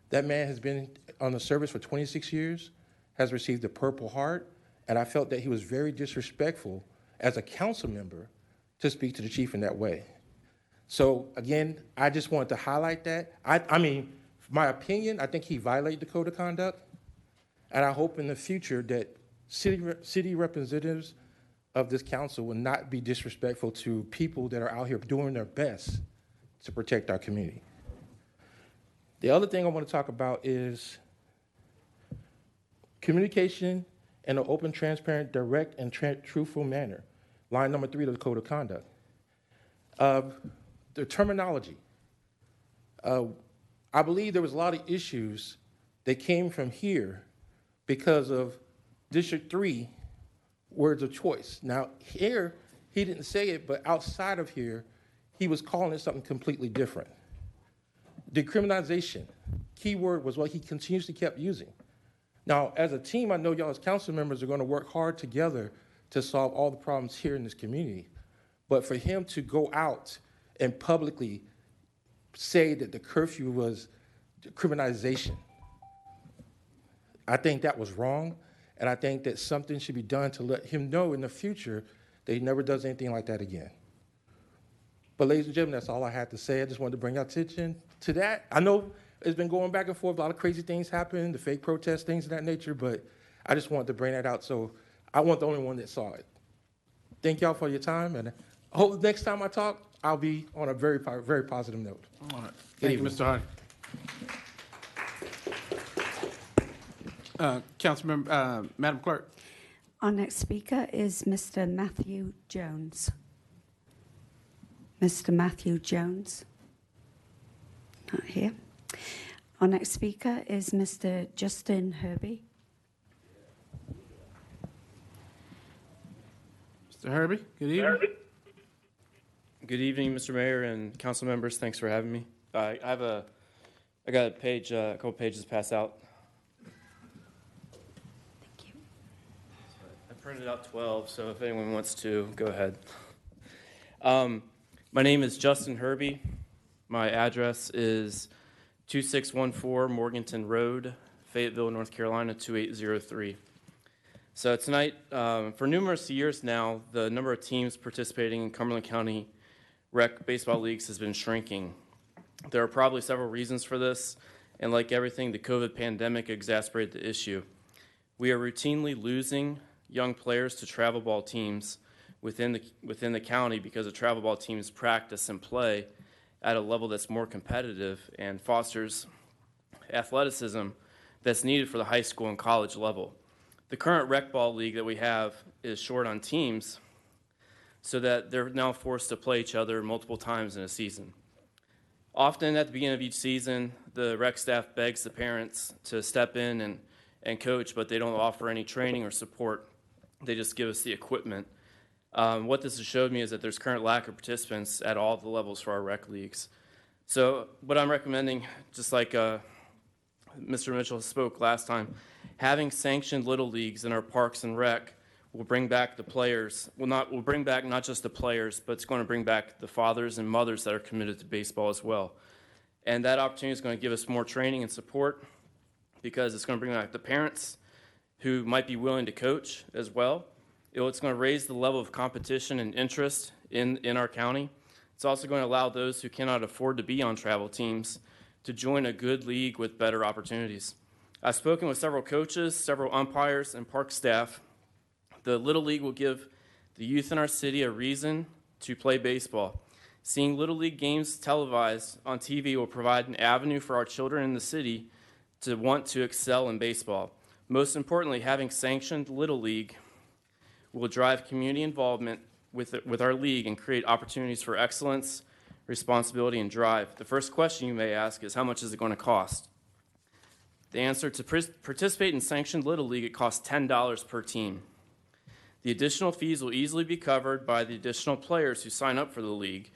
That man has been on the service for 26 years, has received the Purple Heart, and I felt that he was very disrespectful as a council member to speak to the chief in that way. So again, I just wanted to highlight that. I mean, my opinion, I think he violated the code of conduct, and I hope in the future that city representatives of this council will not be disrespectful to people that are out here doing their best to protect our community. The other thing I want to talk about is communication in an open, transparent, direct, and truthful manner. Line number 3 of the Code of Conduct. The terminology. I believe there was a lot of issues that came from here because of District 3 words of choice. Now, here, he didn't say it, but outside of here, he was calling it something completely different. Decriminalization, keyword was what he continuously kept using. Now, as a team, I know y'all as council members are going to work hard together to solve all the problems here in this community. But for him to go out and publicly say that the curfew was criminalization, I think that was wrong, and I think that something should be done to let him know in the future that he never does anything like that again. But ladies and gentlemen, that's all I had to say. I just wanted to bring your attention to that. I know it's been going back and forth, a lot of crazy things happen, the fake protests, things of that nature, but I just wanted to bring that out so I wasn't the only one that saw it. Thank y'all for your time, and I hope next time I talk, I'll be on a very, very positive note. All right. Thank you, Mr. Hardy. Councilmember, Madam Clerk. Our next speaker is Mr. Matthew Jones. Mr. Matthew Jones. Not here. Our next speaker is Mr. Justin Herbie. Mr. Herbie, good evening. Good evening, Mr. Mayor and council members. Thanks for having me. I got a page, a couple pages passed out. Thank you. I printed out 12, so if anyone wants to, go ahead. My name is Justin Herbie. My address is 2614 Morganton Road, Fayetteville, North Carolina, 2803. So tonight, for numerous years now, the number of teams participating in Cumberland County rec baseball leagues has been shrinking. There are probably several reasons for this, and like everything, the COVID pandemic exacerbated the issue. We are routinely losing young players to travel ball teams within the county because the travel ball teams practice and play at a level that's more competitive and fosters athleticism that's needed for the high school and college level. The current rec ball league that we have is short on teams, so that they're now forced to play each other multiple times in a season. Often at the beginning of each season, the rec staff begs the parents to step in and coach, but they don't offer any training or support. They just give us the equipment. What this has showed me is that there's current lack of participants at all the levels for our rec leagues. So what I'm recommending, just like Mr. Mitchell spoke last time, having sanctioned little leagues in our parks and rec will bring back the players. Will bring back not just the players, but it's going to bring back the fathers and mothers that are committed to baseball as well. And that opportunity is going to give us more training and support because it's going to bring back the parents who might be willing to coach as well. It's going to raise the level of competition and interest in our county. It's also going to allow those who cannot afford to be on travel teams to join a good league with better opportunities. I've spoken with several coaches, several umpires, and park staff. The Little League will give the youth in our city a reason to play baseball. Seeing Little League games televised on TV will provide an avenue for our children in the city to want to excel in baseball. Most importantly, having sanctioned Little League will drive community involvement with our league and create opportunities for excellence, responsibility, and drive. The first question you may ask is, how much is it going to cost? The answer: to participate in sanctioned Little League, it costs $10 per team. The additional fees will easily be covered by the additional players who sign up for the league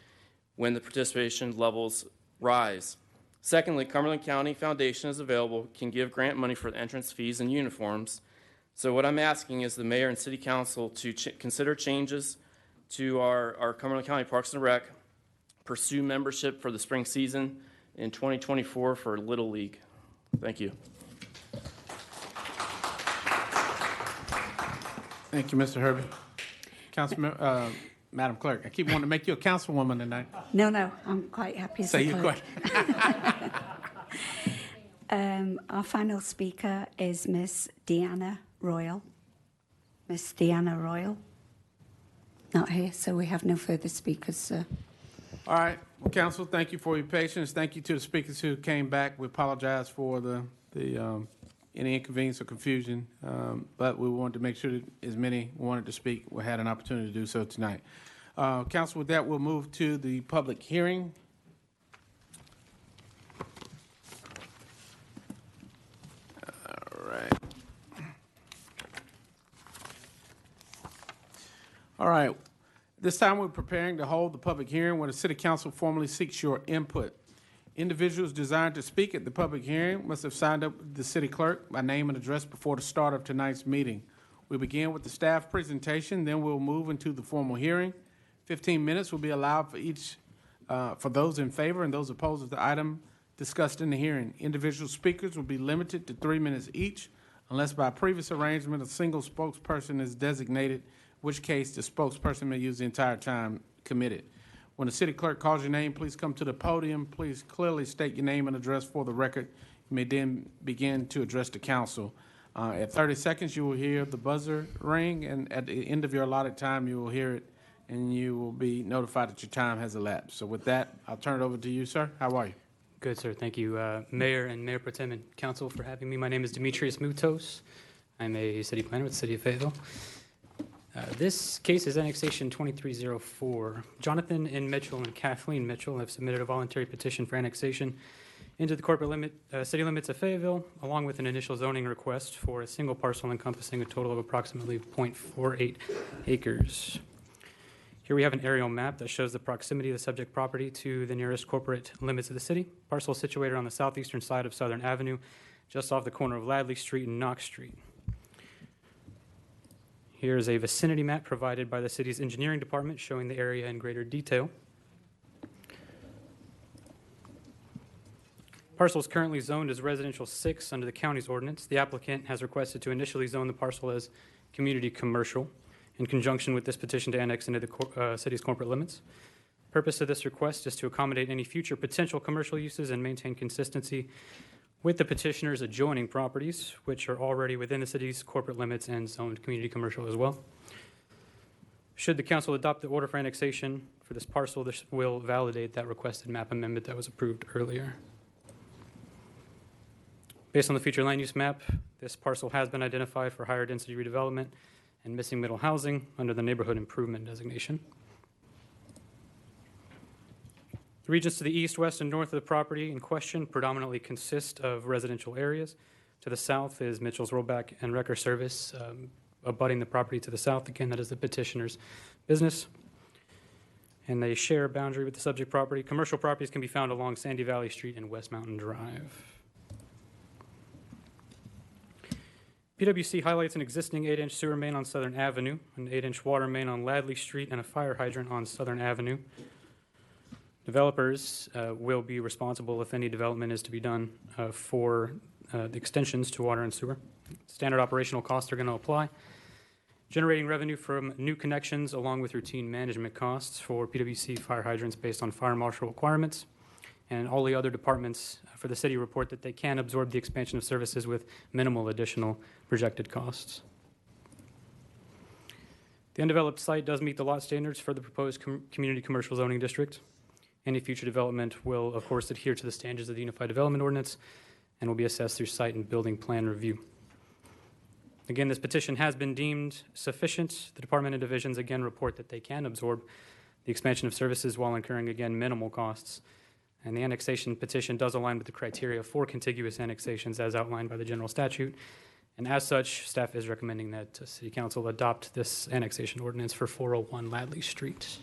when the participation levels rise. Secondly, Cumberland County Foundation is available, can give grant money for the entrance fees and uniforms. So what I'm asking is the mayor and city council to consider changes to our Cumberland County Parks and Rec, pursue membership for the spring season in 2024 for Little League. Thank you. Thank you, Mr. Herbie. Councilman, Madam Clerk, I keep wanting to make you a councilwoman tonight. No, I'm quite happy as Say a your clerk. question. Our final speaker is Miss Deanna Royal. Miss Deanna Royal? Not here, so we have no further speakers, sir. All right. Well, council, thank you for your patience. Thank you to the speakers who came back. We apologize for any inconvenience or confusion, but we wanted to make sure that as many wanted to speak had an opportunity to do so tonight. Council, with that, we'll move to the public hearing. All right. This time we're preparing to hold the public hearing where the City Council formally seeks your input. Individuals desiring to speak at the public hearing must have signed up with the city clerk by name and address before the start of tonight's meeting. We'll begin with the staff presentation, then we'll move into the formal hearing. 15 minutes will be allowed for each, for those in favor and those opposed to the item discussed in the hearing. Individual speakers will be limited to 3 minutes each, unless by previous arrangement a single spokesperson is designated, in which case the spokesperson may use the entire time committed. When the city clerk calls your name, please come to the podium. Please clearly state your name and address for the record. You may then begin to address the council. At 30 seconds, you will hear the buzzer ring, and at the end of your allotted time, you will hear it, and you will be notified that your time has elapsed. So with that, I'll turn it over to you, sir. How are you? Good, sir. Thank you, Mayor and Mayor Pro Tem and Council, for having me. My name is Demetrius Mutos. I'm a city planner with the City of Fayetteville. This case is annexation 2304. Jonathan N. Mitchell and Kathleen Mitchell have submitted a voluntary petition for annexation into the corporate city limits of Fayetteville, along with an initial zoning request for a single parcel encompassing a total of approximately 0.48 acres. Here we have an aerial map that shows the proximity of the subject property to the nearest corporate limits of the city. Parcel is situated on the southeastern side of Southern Avenue, just off the corner of Ladley Street and Knox Street. Here's a vicinity map provided by the city's engineering department showing the area in greater detail. Parcel is currently zoned as residential 6 under the county's ordinance. The applicant has requested to initially zone the parcel as community commercial in conjunction with this petition to annex into the city's corporate limits. Purpose of this request is to accommodate any future potential commercial uses and maintain consistency with the petitioner's adjoining properties, which are already within the city's corporate limits and zoned community commercial as well. Should the council adopt the order for annexation for this parcel, this will validate that requested map amendment that was approved earlier. Based on the future land use map, this parcel has been identified for higher density redevelopment and missing middle housing under the neighborhood improvement designation. The regions to the east, west, and north of the property in question predominantly consist of residential areas. To the south is Mitchell's Rollback and Wrecker Service, abutting the property to the south. Again, that is the petitioner's business. And they share a boundary with the subject property. Commercial properties can be found along Sandy Valley Street and West Mountain Drive. PWC highlights an existing 8-inch sewer main on Southern Avenue, an 8-inch water main on Ladley Street, and a fire hydrant on Southern Avenue. Developers will be responsible if any development is to be done for the extensions to water and sewer. Standard operational costs are going to apply. Generating revenue from new connections along with routine management costs for PWC fire hydrants based on fire marshal requirements. And all the other departments for the city report that they can absorb the expansion of services with minimal additional projected costs. The undeveloped site does meet the lot standards for the proposed community commercial zoning district. Any future development will, of course, adhere to the standards of the Unified Development Ordinance and will be assessed through site and building plan review. Again, this petition has been deemed sufficient. The department and divisions again report that they can absorb the expansion of services while incurring, again, minimal costs. And the annexation petition does align with the criteria for contiguous annexations as outlined by the general statute. And as such, staff is recommending that City Council adopt this annexation ordinance for 401 Ladley Street.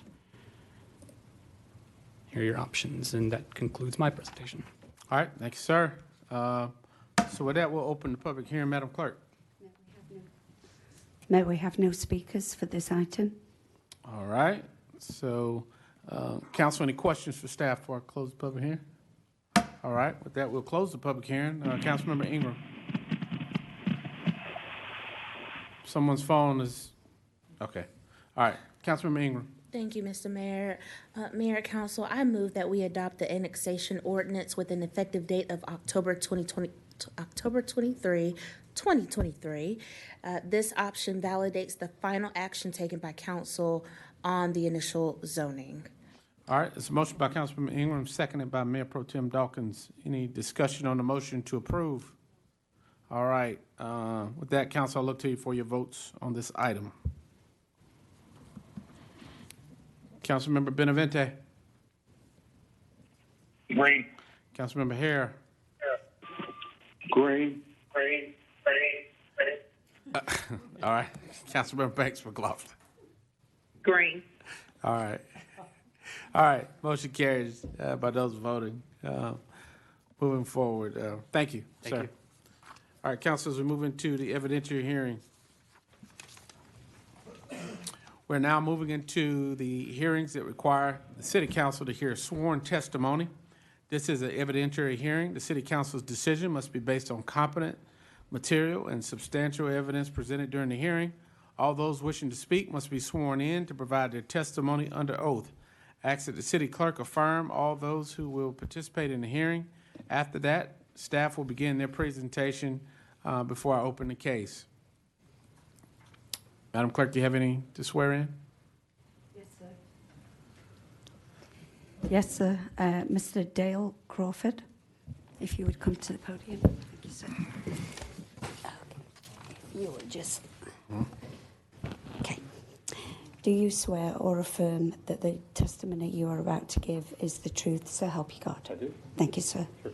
Here are your options, and that concludes my presentation. All right, thank you, sir. So with that, we'll open the public hearing. Madam Clerk. No, we have no speakers for this item. All right, so council, any questions for staff before I close the public hearing? All right, with that, we'll close the public hearing. Councilmember Ingram. Someone's phone is, okay. All right, Councilmember Ingram. Thank you, Mr. Mayor. Mayor and Council, I move that we adopt the annexation ordinance with an effective date of October 23, 2023. This option validates the final action taken by council on the initial zoning. All right, it's a motion by Councilmember Ingram, seconded by Mayor Pro Tem Dawkins. Any discussion on the motion to approve? All right, with that, council, I'll look to you for your votes on this item. Councilmember Benavente. Green. Councilmember Hare. Green. All right, Councilmember Banks McLaughlin. Green. All right, motion carries by those voting. Moving forward, thank you, sir. Thank you. All right, councilors, we move into the evidentiary hearing. We're now moving into the hearings that require the city council to hear sworn testimony. This is an evidentiary hearing. The city council's decision must be based on competent material and substantial evidence presented during the hearing. All those wishing to speak must be sworn in to provide their testimony under oath. I ask that the city clerk affirm all those who will participate in the hearing. After that, staff will begin their presentation before I open the case. Madam Clerk, do you have any to swear in? Yes, sir. Yes, sir. Mr. Dale Crawford, if you would come to the podium. Thank you, sir. If you would just... Okay. Do you swear or affirm that the testimony you are about to give is the truth, so help you God? I do. Thank you, sir. Sure.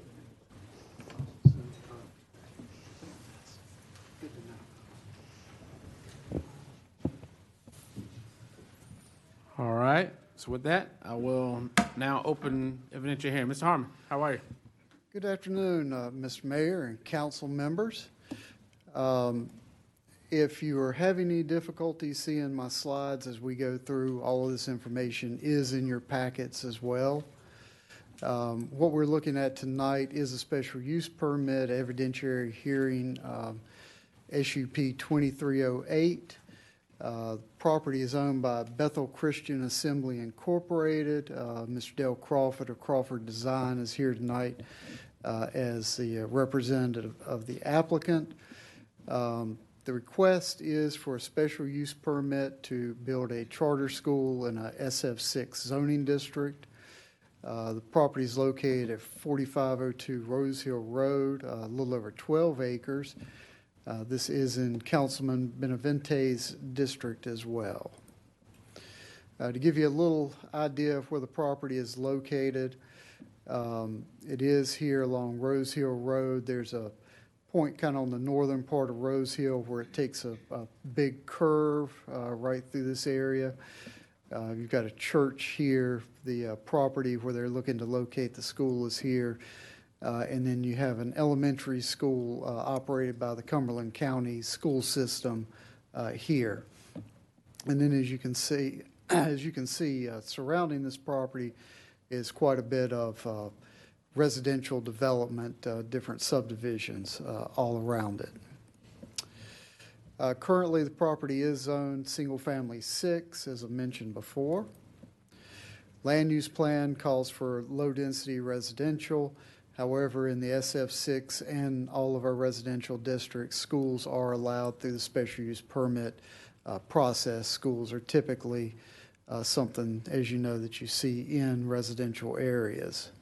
All right. So with that, I will now open evidentiary hearing. Mr. Harmon, how are you? Good afternoon, Mr. Mayor and council members. If you are having any difficulty seeing my slides as we go through, all of this information is in your packets as well. What we're looking at tonight is a special use permit evidentiary hearing, SUP 2308. Property is owned by Bethel Christian Assembly Incorporated. Mr. Dale Crawford of Crawford Design is here tonight as the representative of the applicant. The request is for a special use permit to build a charter school in a SF6 zoning district. The property is located at 4502 Rose Hill Road, a little over 12 acres. This is in Councilman Benavente's district as well. To give you a little idea of where the property is located, it is here along Rose Hill Road. There's a point kind of on the northern part of Rose Hill where it takes a big curve right through this area. You've got a church here. The property where they're looking to locate the school is here. And then you have an elementary school operated by the Cumberland County school system here. And then as you can see, surrounding this property is quite a bit of residential development, different subdivisions all around it. Currently, the property is zoned single family 6, as I mentioned before. Land use plan calls for low density residential. However, in the SF6 and all of our residential districts, schools are allowed through the special use permit process. Schools are typically something, as you know, that you see in residential areas.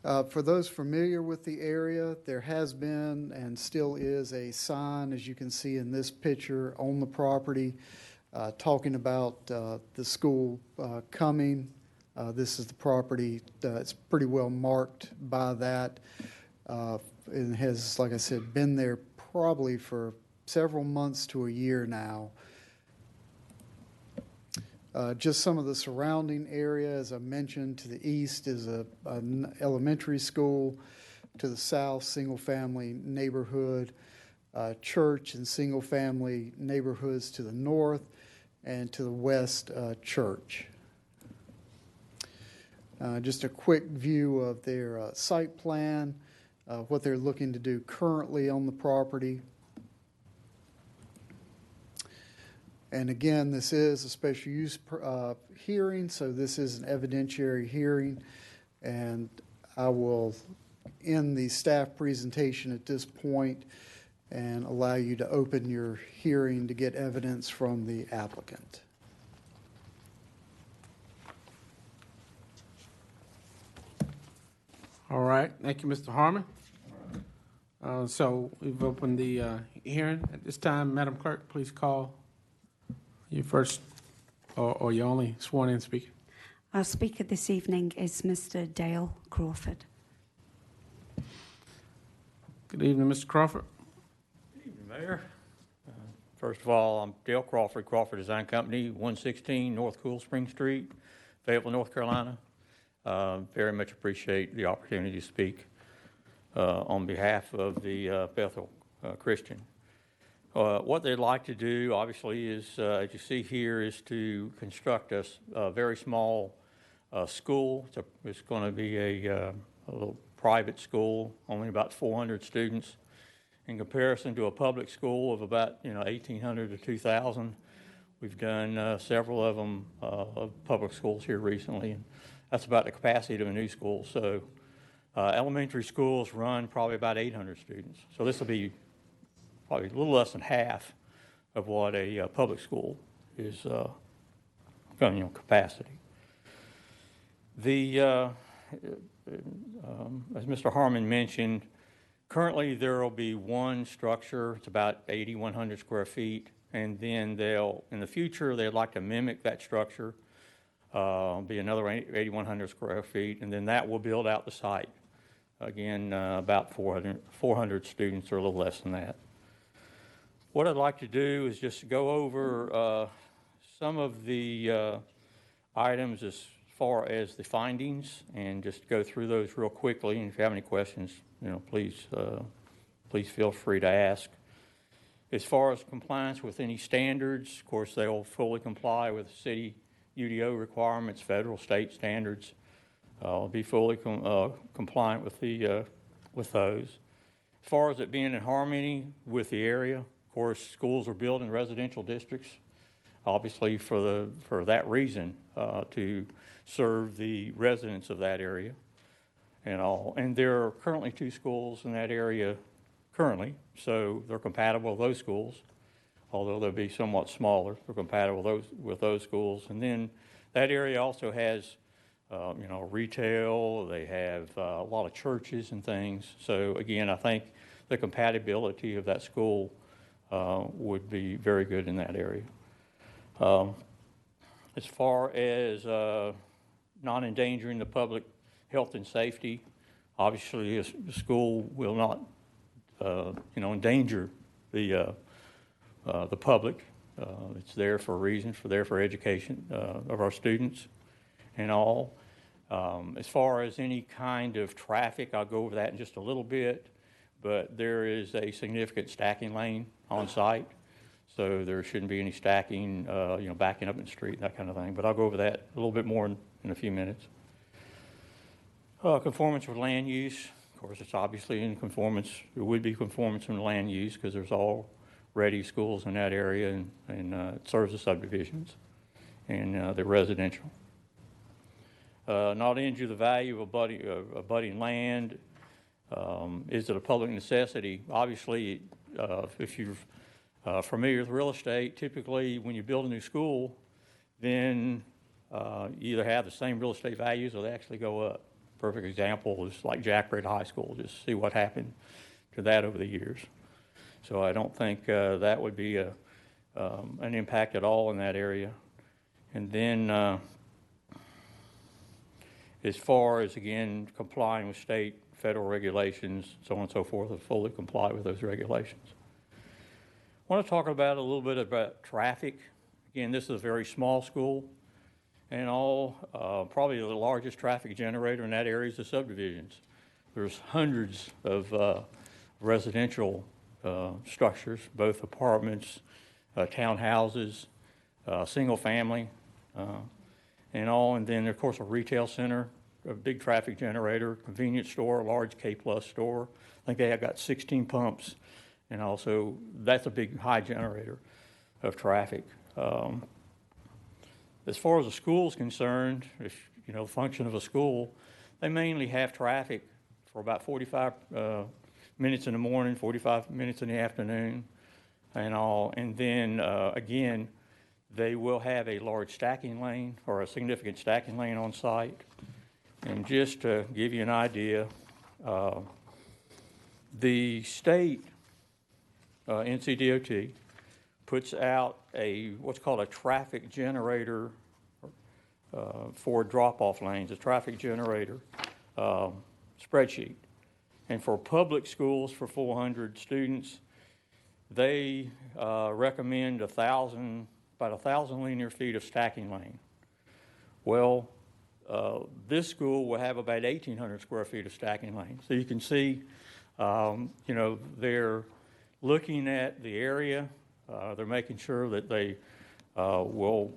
For those familiar with the area, there has been and still is a sign, as you can see in this picture, on the property talking about the school coming. This is the property that's pretty well marked by that. And has, like I said, been there probably for several months to a year now. Just some of the surrounding area, as I mentioned, to the east is an elementary school. To the south, single-family neighborhood, church and single-family neighborhoods to the north, and to the west, church. Just a quick view of their site plan, what they're looking to do currently on the property. And again, this is a special use hearing, so this is an evidentiary hearing, and I will end the staff presentation at this point and allow you to open your hearing to get evidence from the applicant. All right, thank you, Mr. Harmon. So we've opened the hearing. At this time, Madam Clerk, please call your first or your only sworn-in speaker. Our speaker this evening is Mr. Dale Crawford. Good evening, Mr. Crawford. Good evening, Mayor. First of all, I'm Dale Crawford, Crawford Design Company, 116 North Cool Spring Street, Fayetteville, North Carolina. Very much appreciate the opportunity to speak on behalf of the Bethel Christian. What they'd like to do, obviously, is, as you see here, is to construct a very small school. It's going to be a little private school, only about 400 students. In comparison to a public school of about 1,800 to 2,000, we've done several of them of public schools here recently, and that's about the capacity of a new school. So elementary schools run probably about 800 students. So this will be probably a little less than half of what a public school is capacity. As Mr. Harmon mentioned, currently there will be one structure. It's about 8,100 square feet, and then in the future, they'd like to mimic that structure. Be another 8,100 square feet, and then that will build out the site. Again, about 400 students or a little less than that. What I'd like to do is just go over some of the items as far as the findings, and just go through those real quickly. And if you have any questions, please feel free to ask. As far as compliance with any standards, of course, they will fully comply with city UDO requirements, federal, state standards. Be fully compliant with those. As far as it being in harmony with the area, of course, schools are built in residential districts, obviously for that reason, to serve the residents of that area and all. And there are currently 2 schools in that area currently, so they're compatible with those schools, although they'll be somewhat smaller. They're compatible with those schools. And then that area also has, retail. They have a lot of churches and things. So again, I think the compatibility of that school would be very good in that area. As far as not endangering the public health and safety, obviously the school will not, endanger the public. It's there for a reason, for education of our students and all. As far as any kind of traffic, I'll go over that in just a little bit, but there is a significant stacking lane on site, so there shouldn't be any stacking, backing up in the street, that kind of thing. But I'll go over that a little bit more in a few minutes. Conformance with land use. Of course, it's obviously in conformance. It would be conformance with land use because there's already schools in that area, and it serves the subdivisions and the residential. Not injure the value of abutting land. Is it a public necessity? Obviously, if you're familiar with real estate, typically when you build a new school, then you either have the same real estate values or they actually go up. Perfect example is like Jack Britt High School. Just see what happened to that over the years. So I don't think that would be an impact at all in that area. And then as far as, again, complying with state, federal regulations, so on and so forth, and fully comply with those regulations. I want to talk about a little bit about traffic. Again, this is a very small school, and probably the largest traffic generator in that area is the subdivisions. There's hundreds of residential structures, both apartments, townhouses, single family, and then of course a retail center, a big traffic generator, convenience store, a large K-plus store. I think they have got 16 pumps, and also that's a big high generator of traffic. As far as the school is concerned, if you know the function of a school, they mainly have traffic for about 45 minutes in the morning, 45 minutes in the afternoon, and then again, they will have a large stacking lane or a significant stacking lane on site. And just to give you an idea, the state, NCDOT, puts out what's called a traffic generator for drop-off lanes, a traffic generator spreadsheet. And for public schools for 400 students, they recommend about 1,000 linear feet of stacking lane. Well, this school will have about 1,800 square feet of stacking lane. So you can see, they're looking at the area. They're making sure that they will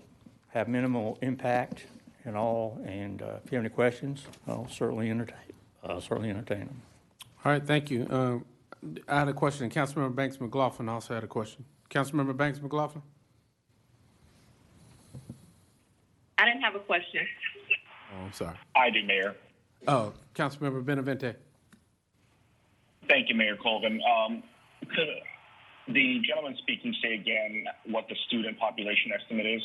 have minimal impact and all. And if you have any questions, I'll certainly entertain them. All right, thank you. I had a question. Councilmember Banks McLaughlin also had a question. Councilmember Banks McLaughlin? I didn't have a question. Oh, I'm sorry. I do, Mayor. Oh, Councilmember Benavente. Thank you, Mayor Colvin. Could the gentleman speaking say again what the student population estimate is?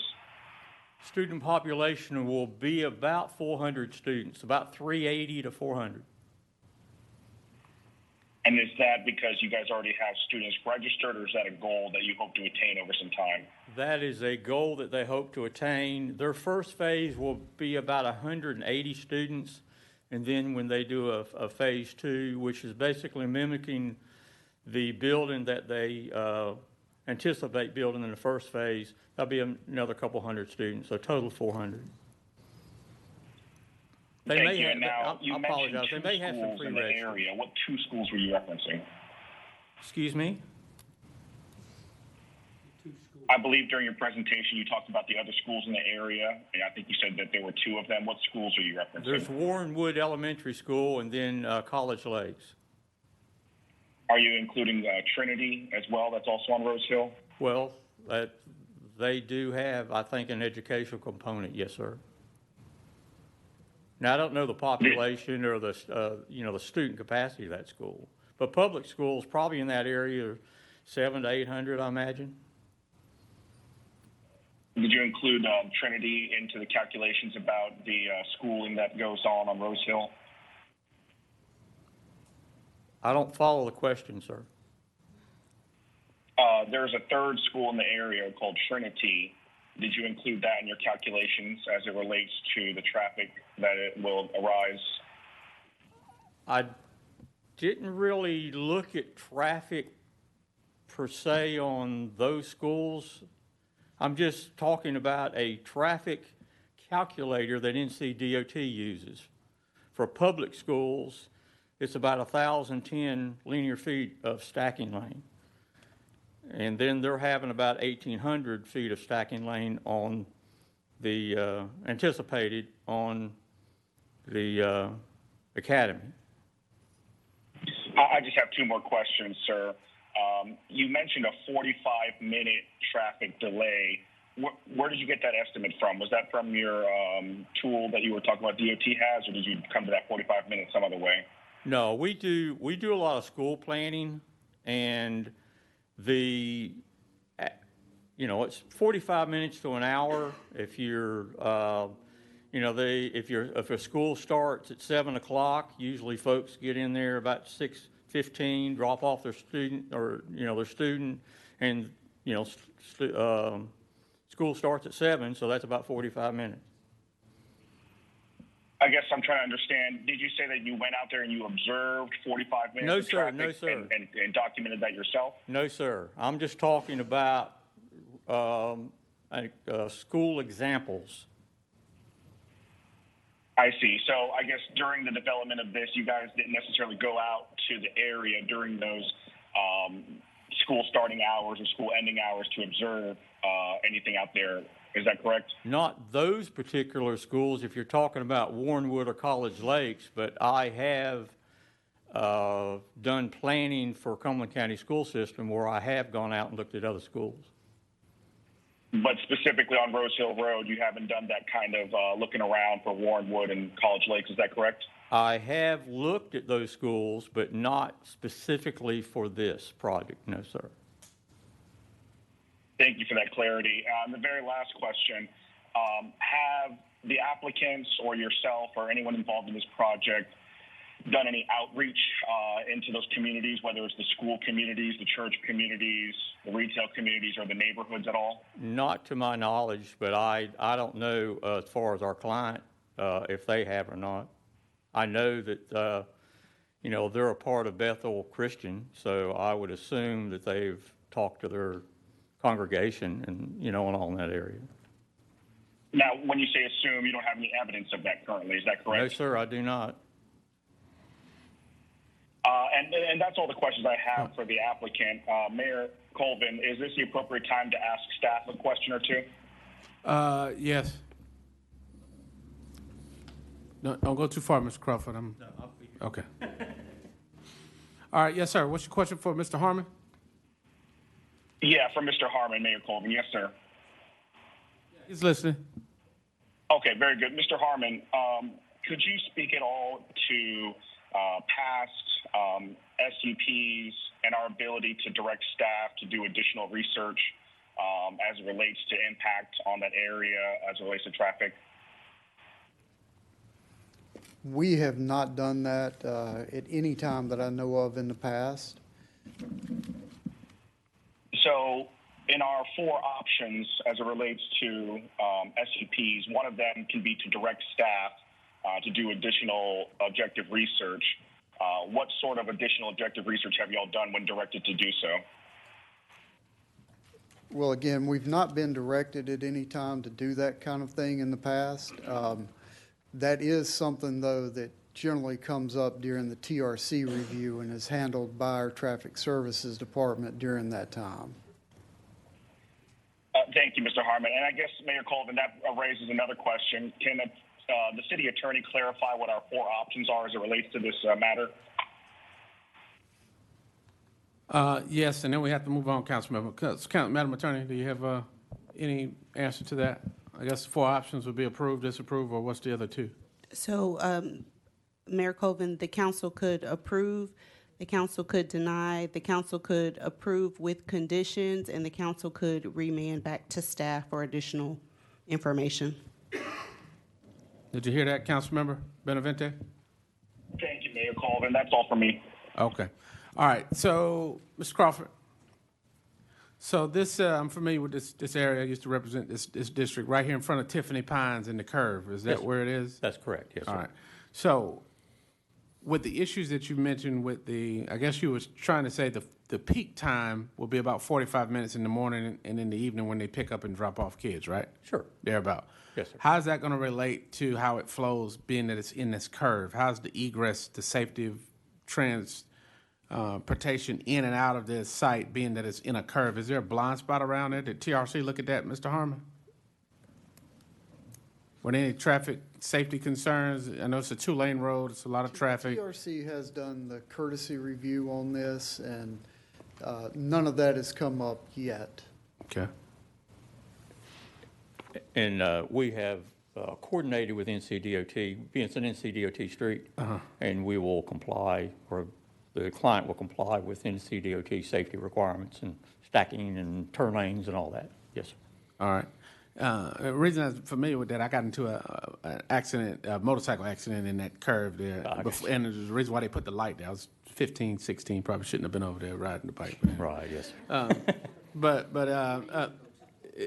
Student population will be about 400 students, about 380 to 400. And is that because you guys already have students registered, or is that a goal that you hope to attain over some time? That is a goal that they hope to attain. Their first phase will be about 180 students, and then when they do a phase two, which is basically mimicking the building that they anticipate building in the first phase, that'll be another couple hundred students, so a total of 400. Thank you. Now, you mentioned apologize. They may have some schools in the pre-regs. area. What two schools were you referencing? Excuse me? I believe during your presentation you talked about the other schools in the area, and I think you said that there were two of them. What schools are you referencing? There's Warrenwood Elementary School and then College Lakes. Are you including Trinity as well? That's also on Rose Hill? Well, they do have, I think, an educational component. Yes, sir. Now, I don't know the population or the student capacity of that school, but public schools probably in that area are 700 to 800, I imagine. Did you include Trinity into the calculations about the schooling that goes on Rose Hill? I don't follow the question, sir. There's a third school in the area called Trinity. Did you include that in your calculations as it relates to the traffic that it will arise? I didn't really look at traffic per se on those schools. I'm just talking about a traffic calculator that NCDOT uses. For public schools, it's about 1,010 linear feet of stacking lane. And then they're having about 1,800 feet of stacking lane on the anticipated on the academy. I just have two more questions, sir. You mentioned a 45-minute traffic delay. Where did you get that estimate from? Was that from your tool that you were talking about DOT has, or did you come to that 45 minutes some other way? No, we do a lot of school planning, and it's 45 minutes to an hour if you're, if a school starts at 7 o'clock, usually folks get in there about 6:15, drop off their student and school starts at 7, so that's about 45 minutes. I guess I'm trying to understand. Did you say that you went out there and you observed 45 minutes No, of sir. traffic No, sir. And documented that yourself? No, sir. I'm just talking about school examples. I see. So I guess during the development of this, you guys didn't necessarily go out to the area during those school starting hours or school ending hours to observe anything out there. Is that correct? Not those particular schools, if you're talking about Warrenwood or College Lakes, but I have done planning for Cumberland County School System where I have gone out and looked at other schools. But specifically on Rose Hill Road, you haven't done that kind of looking around for Warrenwood and College Lakes. Is that correct? I have looked at those schools, but not specifically for this project. No, sir. Thank you for that clarity. The very last question, have the applicants or yourself or anyone involved in this project done any outreach into those communities, whether it's the school communities, the church communities, the retail communities, or the neighborhoods at all? Not to my knowledge, but I don't know as far as our client if they have or not. I know that, they're a part of Bethel Christian, so I would assume that they've talked to their congregation and, all in that area. Now, when you say assume, you don't have any evidence of that currently. Is that correct? No, sir, I do not. And that's all the questions I have for the applicant. Mayor Colvin, is this the appropriate time to ask staff a question or two? Yes. No, don't go too far, Mr. Crawford. Okay. All right, yes, sir. What's your question for Mr. Harmon? Yeah, for Mr. Harmon, Mayor Colvin. Yes, sir. He's listening. Okay, very good. Mr. Harmon, could you speak at all to past SUPs and our ability to direct staff to do additional research as it relates to impact on that area as it relates to traffic? We have not done that at any time that I know of in the past. So in our 4 options as it relates to SUPs, one of them can be to direct staff to do additional objective research. What sort of additional objective research have you all done when directed to do so? Well, again, we've not been directed at any time to do that kind of thing in the past. That is something, though, that generally comes up during the TRC review and is handled by our Traffic Services Department during that time. Thank you, Mr. Harmon. And I guess, Mayor Colvin, that raises another question. Can the city attorney clarify what our 4 options are as it relates to this matter? Yes, and then we have to move on, Councilmember. Madam Attorney, do you have any answer to that? I guess the 4 options would be approve, disapprove, or what's the other 2? So, Mayor Colvin, the council could approve, the council could deny, the council could approve with conditions, and the council could remand back to staff for additional information. Did you hear that, Councilmember Benavente? Thank you, Mayor Colvin. That's all for me. Okay. All right. So, Mr. Crawford. So this, I'm familiar with this area. I used to represent this district right here in front of Tiffany Pines in the curve. Is that Yes, where it is? That's correct, yes, sir. All right. So with the issues that you mentioned with I guess you was trying to say the peak time will be about 45 minutes in the morning and in the evening when they pick up and drop off kids, right? Sure. Thereabout. Yes, sir. How's that going to relate to how it flows, being that it's in this curve? How's the egress, the safety of transportation in and out of this site, being that it's in a curve? Is there a blind spot around it? Did TRC look at that, Mr. Harmon? Were there any traffic safety concerns? I know it's a 2-lane road. It's a lot of traffic. TRC has done the courtesy review on this, and none of that has come up yet. Okay. And we have coordinated with NCDOT, it's an NCDOT street, and we will comply, or the client will comply with NCDOT safety requirements and stacking and turn lanes and all that. Yes, sir. All right. The reason I'm familiar with that, I got into an accident, a motorcycle accident in that curve there. And there's a reason why they put the light there. I was 15, 16, probably shouldn't have been over there riding the bike. Right, yes.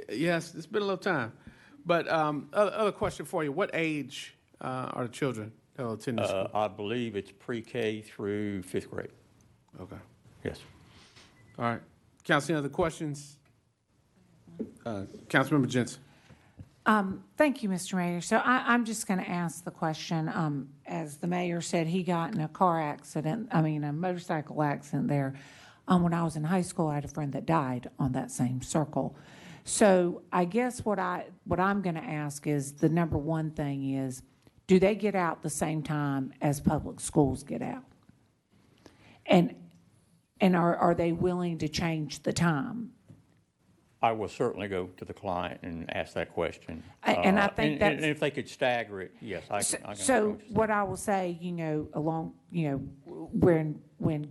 Yes, it's been a little time. But other question for you. What age are the children that will attend this school? I believe it's pre-K through 5th grade. Okay. Yes. All right. Council, any other questions? Councilmember Jensen. Thank you, Mr. Mayor. So I'm just going to ask the question. As the mayor said, he got in a a motorcycle accident there. When I was in high school, I had a friend that died on that same circle. So I guess what I'm going to ask is, the number one thing is, do they get out the same time as public schools get out? And are they willing to change the time? I will certainly go to the client and ask that question. And I think that's... And if they could stagger it, yes, I can. So what I will say, when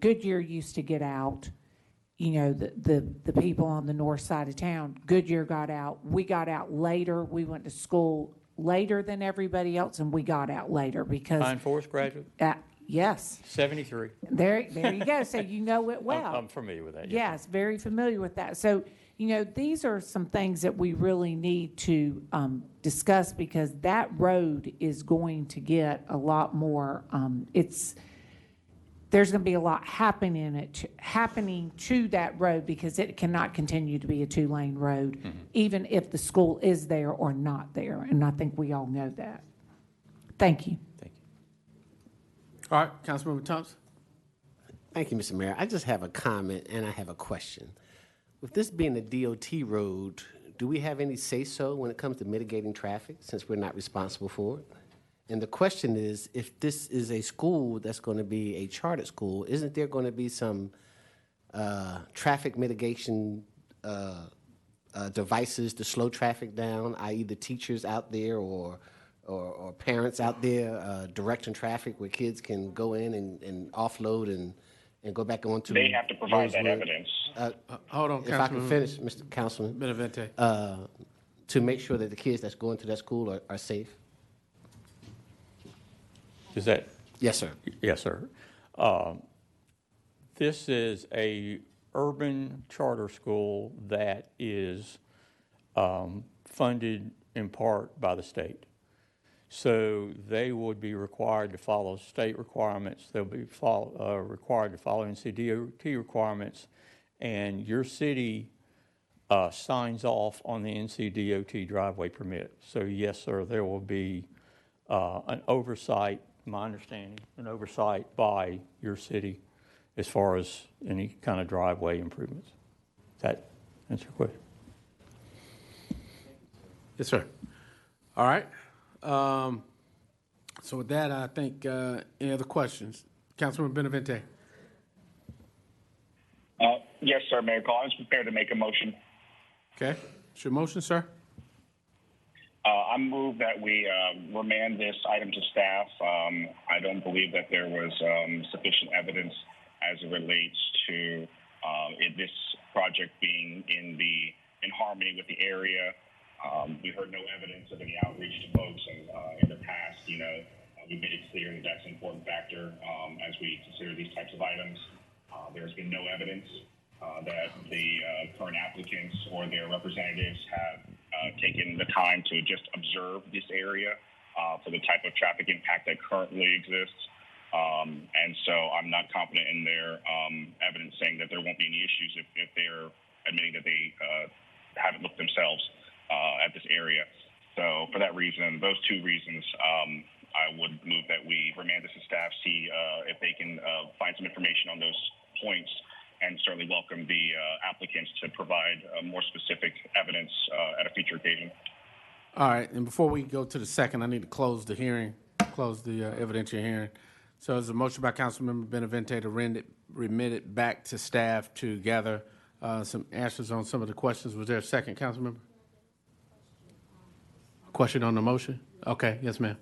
Goodyear used to get out, the people on the north side of town, Goodyear got out. We got out later. We went to school later than everybody else, and we got out later because... Pine Forest graduate? Yes. 73. There you go. So you know it well. I'm familiar with that. Yes, very familiar with that. So, these are some things that we really need to discuss, because that road is going to get a lot more, there's going to be a lot happening to that road, because it cannot continue to be a 2-lane road, even if the school is there or not there. And I think we all know that. Thank you. All right, Councilmember Thompson. Thank you, Mr. Mayor. I just have a comment and I have a question. With this being a DOT road, do we have any say-so when it comes to mitigating traffic, since we're not responsible for it? And the question is, if this is a school that's going to be a chartered school, isn't there going to be some traffic mitigation devices to slow traffic down, i.e. the teachers out there or parents out there directing traffic, where kids can go in and offload and go back on to... They have to provide that Rosewood. evidence. Hold on, if I can finish, Mr. Councilman. Benavente. To make sure that the kids that's going to that school are safe. Is that? Yes, sir. Yes, sir. This is a urban charter school that is funded in part by the state. So they would be required to follow state requirements. They'll be required to follow NCDOT requirements, and your city signs off on the NCDOT driveway permit. So yes, sir, there will be an oversight, my understanding, an oversight by your city as far as any kind of driveway improvements. Does that answer your question? Yes, sir. All right. So with that, I think, any other questions? Councilman Benavente. Yes, sir, Mayor Cole. I was prepared to make a motion. Okay. It's your motion, sir? I move that we remand this item to staff. I don't believe that there was sufficient evidence as it relates to this project being in harmony with the area. We heard no evidence of any outreach to folks, and in the past, we made it clear that that's an important factor as we consider these types of items. There's been no evidence that the current applicants or their representatives have taken the time to just observe this area for the type of traffic impact that currently exists. And so I'm not confident in their evidence saying that there won't be any issues if they're admitting that they haven't looked themselves at this area. So for that reason, those two reasons, I would move that we remand this to staff, see if they can find some information on those points, and certainly welcome the applicants to provide more specific evidence at a future occasion. All right, and before we go to the second, I need to close the hearing, close the evidentiary hearing. So there's a motion by Councilmember Benavente to remit it back to staff to gather some answers on some of the questions. Was there a second, Councilmember? Question on the motion? Okay, yes, ma'am.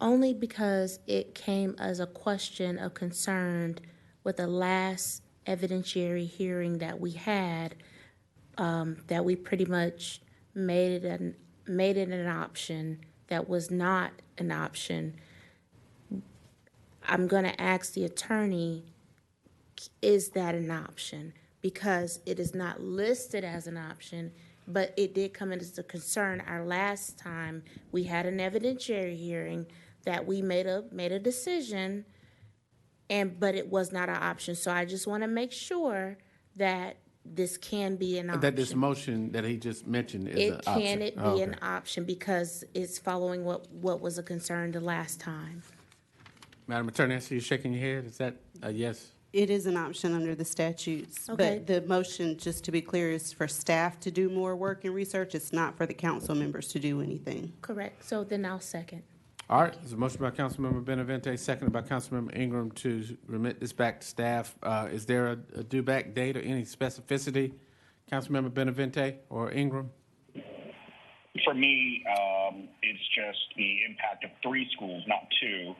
Only because it came as a question of concern with the last evidentiary hearing that we had, that we pretty much made it an option that was not an option. I'm going to ask the attorney, is that an option? because it is not listed as an option, but it did come in as a concern our last time we had an evidentiary hearing that we made a decision, but it was not an option. So I just want to make sure that this can be an option. That this motion that he just mentioned is an option. Can it be an option because it's following what was a concern the last time? Madam Attorney, I see you shaking your head. Is that a yes? It is an option under the statutes, Okay. but the motion, just to be clear, is for staff to do more work and research. It's not for the council members to do anything. Correct. So then I'll second. All right, there's a motion by Councilmember Benavente, seconded by Councilmember Ingram to remit this back to staff. Is there a due back date or any specificity? Councilmember Benavente or Ingram? For me, it's just the impact of 3 schools, not 2,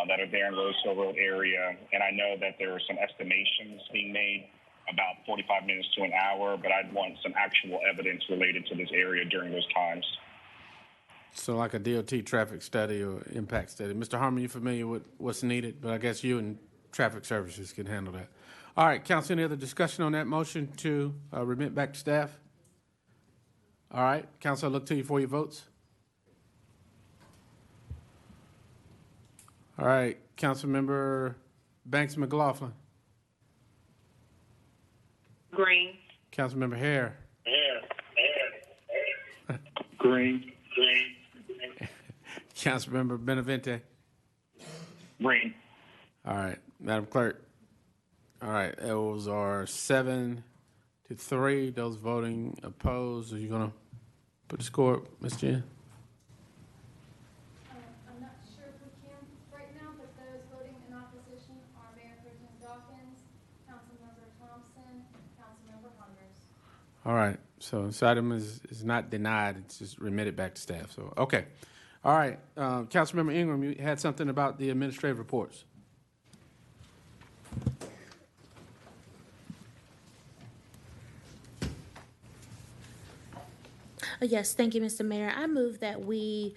that are there in Roseville Road area. And I know that there are some estimations being made about 45 minutes to an hour, but I'd want some actual evidence related to this area during those times. So like a DOT traffic study or impact study. Mr. Harmon, you familiar with what's needed? But I guess you and Traffic Services can handle that. All right, council, any other discussion on that motion to remit back to staff? All right, council, I look to you for your votes. All right, Councilmember Banks McLaughlin. Green. Councilmember Hare. Green. Councilmember Benavente. Green. All right, Madam Clerk. All right, those are 7-3. Those voting opposed. Are you going to put the score up, Ms. Jen? I'm not sure if we can right now, but those voting in opposition are Mayor Pro Tem Dawkins, Councilmember Thompson, Councilmember Hummers. All right, so this item is not denied. It's just remitted back to staff. So, okay. All right, Councilmember Ingram, you had something about the administrative reports. Yes, thank you, Mr. Mayor. I move that we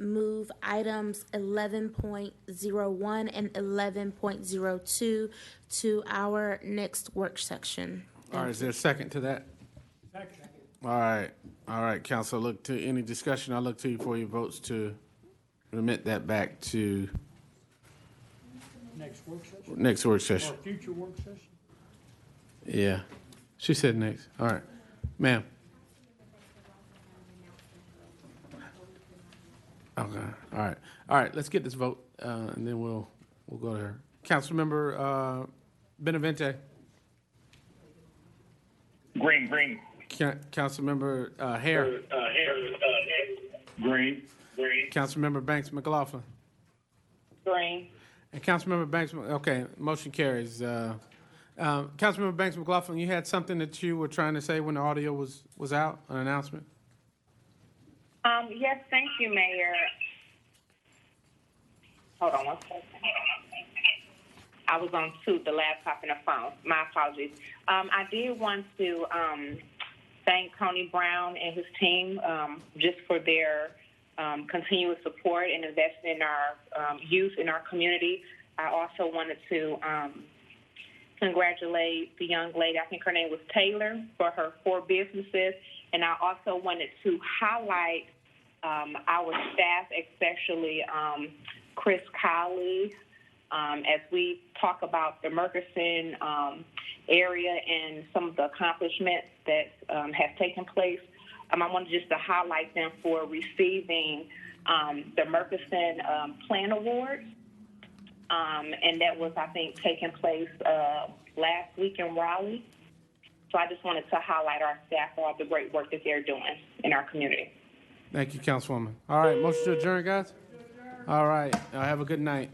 move items 11.01 and 11.02 to our next work section. All right, is there a second to that? Second. All right, council, look to any discussion. I'll look to you for your votes to remit that back to Next work session? next work session. Or future work session? Yeah, she said next. All right, ma'am. Okay, all right, let's get this vote, and then we'll go to her. Councilmember Benavente. Green. Councilmember Hare. Green. Councilmember Banks McLaughlin. Green. And Councilmember Banks, okay, motion carries. Councilmember Banks McLaughlin, you had something that you were trying to say when the audio was out, an announcement? Yes, thank you, Mayor. Hold on one second. I was on the laptop and the phone. My apologies. I did want to thank Tony Brown and his team just for their continuous support and investing in our youth in our community. I also wanted to congratulate the young lady, I think her name was Taylor, for her 4 businesses. And I also wanted to highlight our staff, especially Chris Colley, as we talk about the Murchison area and some of the accomplishments that have taken place. I wanted just to highlight them for receiving the Murchison Plan Awards. And that was, I think, taking place last week in Raleigh. So I just wanted to highlight our staff for all the great work that they're doing in our community. Thank you, Councilwoman. All right, motion to adjourn, guys? All right, have a good night.